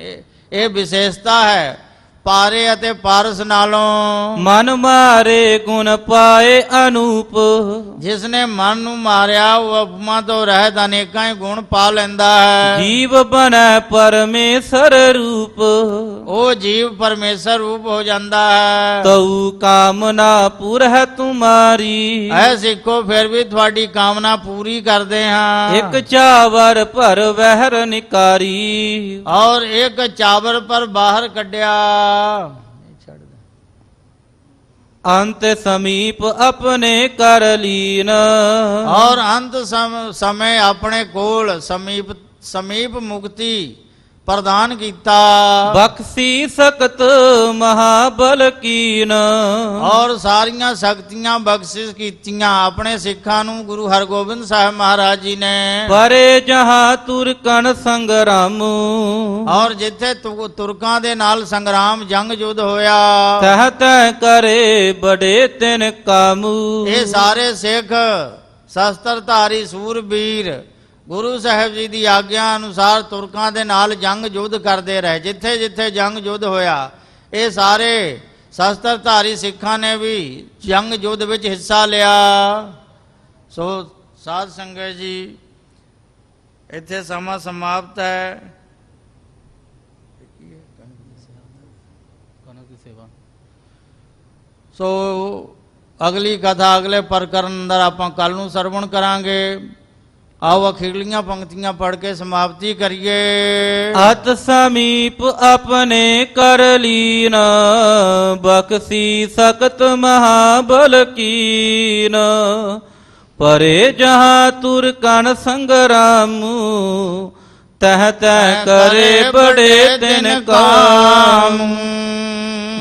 ਇਹ ਵਿਸ਼ੇਸ਼ਤਾ ਹੈ ਪਾਰੇ ਅਤੇ ਪਾਰਸ ਨਾਲੋਂ। ਮਨ ਮਾਰੇ ਗੁਣ ਪਾਏ ਅਨੂਪ ਜਿਸ ਨੇ ਮਨ ਨੂੰ ਮਾਰਿਆ ਉਹ ਉਪਮਾ ਤੋਂ ਰਹਿਤ ਅਨੇਕਾਂ ਹੀ ਗੁਣ ਪਾ ਲੈਂਦਾ ਹੈ। ਜੀਵ ਬਣੈ ਪਰਮੇਸ਼ਰ ਰੂਪ ਉਹ ਜੀਵ ਪਰਮੇਸ਼ਰ ਰੂਪ ਹੋ ਜਾਂਦਾ ਹੈ। ਤਉ ਕਾਮਨਾ ਪੂਰਹਿ ਤੁਮਾਰੀ ਐ ਸਿੱਖੋ ਫਿਰ ਵੀ ਤੁਹਾਡੀ ਕਾਮਨਾ ਪੂਰੀ ਕਰਦੇ ਹਾਂ। ਇੱਕ ਚਾਵਰ ਭਰ ਵਹਿਰ ਨਿਕਾਰੀ ਔਰ ਇੱਕ ਚਾਵਰ ਪਰ ਬਾਹਰ ਕੱਢਿਆ। ਅੰਤ ਸਮੀਪ ਆਪਣੇ ਕਰ ਲੀਨ ਔਰ ਅੰਤ ਸਮੇਂ ਆਪਣੇ ਕੋਲ ਸਮੀਪ ਮੁਕਤੀ ਪ੍ਰਦਾਨ ਕੀਤਾ। ਬਖਸ਼ੀ ਸਕਤ ਮਹਾਬਲ ਕੀਨ ਔਰ ਸਾਰੀਆਂ ਸ਼ਕਤੀਆਂ ਬਖਸ਼ਿਸ਼ ਕੀਤੀਆਂ ਆਪਣੇ ਸਿੱਖਾਂ ਨੂੰ ਗੁਰੂ ਹਰਗੋਬਿੰਦ ਸਾਹਿਬ ਮਹਾਰਾਜ ਜੀ ਨੇ। ਪਰੇ ਜਹਾਂ ਤੁਰਕਨ ਸੰਗਰਾਮ ਔਰ ਜਿੱਥੇ ਤੁਰਕਾਂ ਦੇ ਨਾਲ ਸੰਗਰਾਮ ਜੰਗ ਯੁੱਧ ਹੋਇਆ ਤਹ ਤੈ ਕਰੇ ਬੜੇ ਤਿਨ ਕਾਮੂ ਇਹ ਸਾਰੇ ਸਿੱਖ ਸ਼ਸਤਰਧਾਰੀ ਸੂਰਬੀਰ ਗੁਰੂ ਸਾਹਿਬ ਜੀ ਦੀ ਆਗਿਆ ਅਨੁਸਾਰ ਤੁਰਕਾਂ ਦੇ ਨਾਲ ਜੰਗ ਯੁੱਧ ਕਰਦੇ ਰਹੇ। ਜਿੱਥੇ ਜਿੱਥੇ ਜੰਗ ਯੁੱਧ ਹੋਇਆ ਇਹ ਸਾਰੇ ਸ਼ਸਤਰਧਾਰੀ ਸਿੱਖਾਂ ਨੇ ਵੀ ਜੰਗ ਯੁੱਧ ਵਿੱਚ ਹਿੱਸਾ ਲਿਆ। ਸੋ ਸਾਧ ਸੰਗਤ ਜੀ ਇੱਥੇ ਸਮਾਂ ਸਮਾਪਤ ਹੈ। ਸੋ ਅਗਲੀ ਕਥਾ ਅਗਲੇ ਪ੍ਰਕਰਨ ਅੰਦਰ ਆਪਾਂ ਕੱਲ ਨੂੰ ਸਰਵਣ ਕਰਾਂਗੇ। ਆਓ ਅਖੀਰਲੀਆਂ ਪੰਕਤੀਆਂ ਪੜ੍ਹ ਕੇ ਸਮਾਪਤੀ ਕਰੀਏ। ਅਤ ਸਮੀਪ ਆਪਣੇ ਕਰ ਲੀਨ ਬਖਸ਼ੀ ਸਕਤ ਮਹਾਬਲ ਕੀਨ ਪਰੇ ਜਹਾਂ ਤੁਰਕਨ ਸੰਗਰਾਮ ਤਹ ਤੈ ਕਰੇ ਬੜੇ ਤਿਨ ਕਾਮ।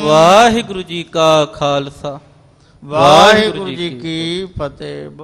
ਵਾਹਿਗੁਰੂ ਜੀ ਕਾ ਖਾਲਸਾ ਵਾਹਿਗੁਰੂ ਜੀ ਕੀ ਫਤਿਹ।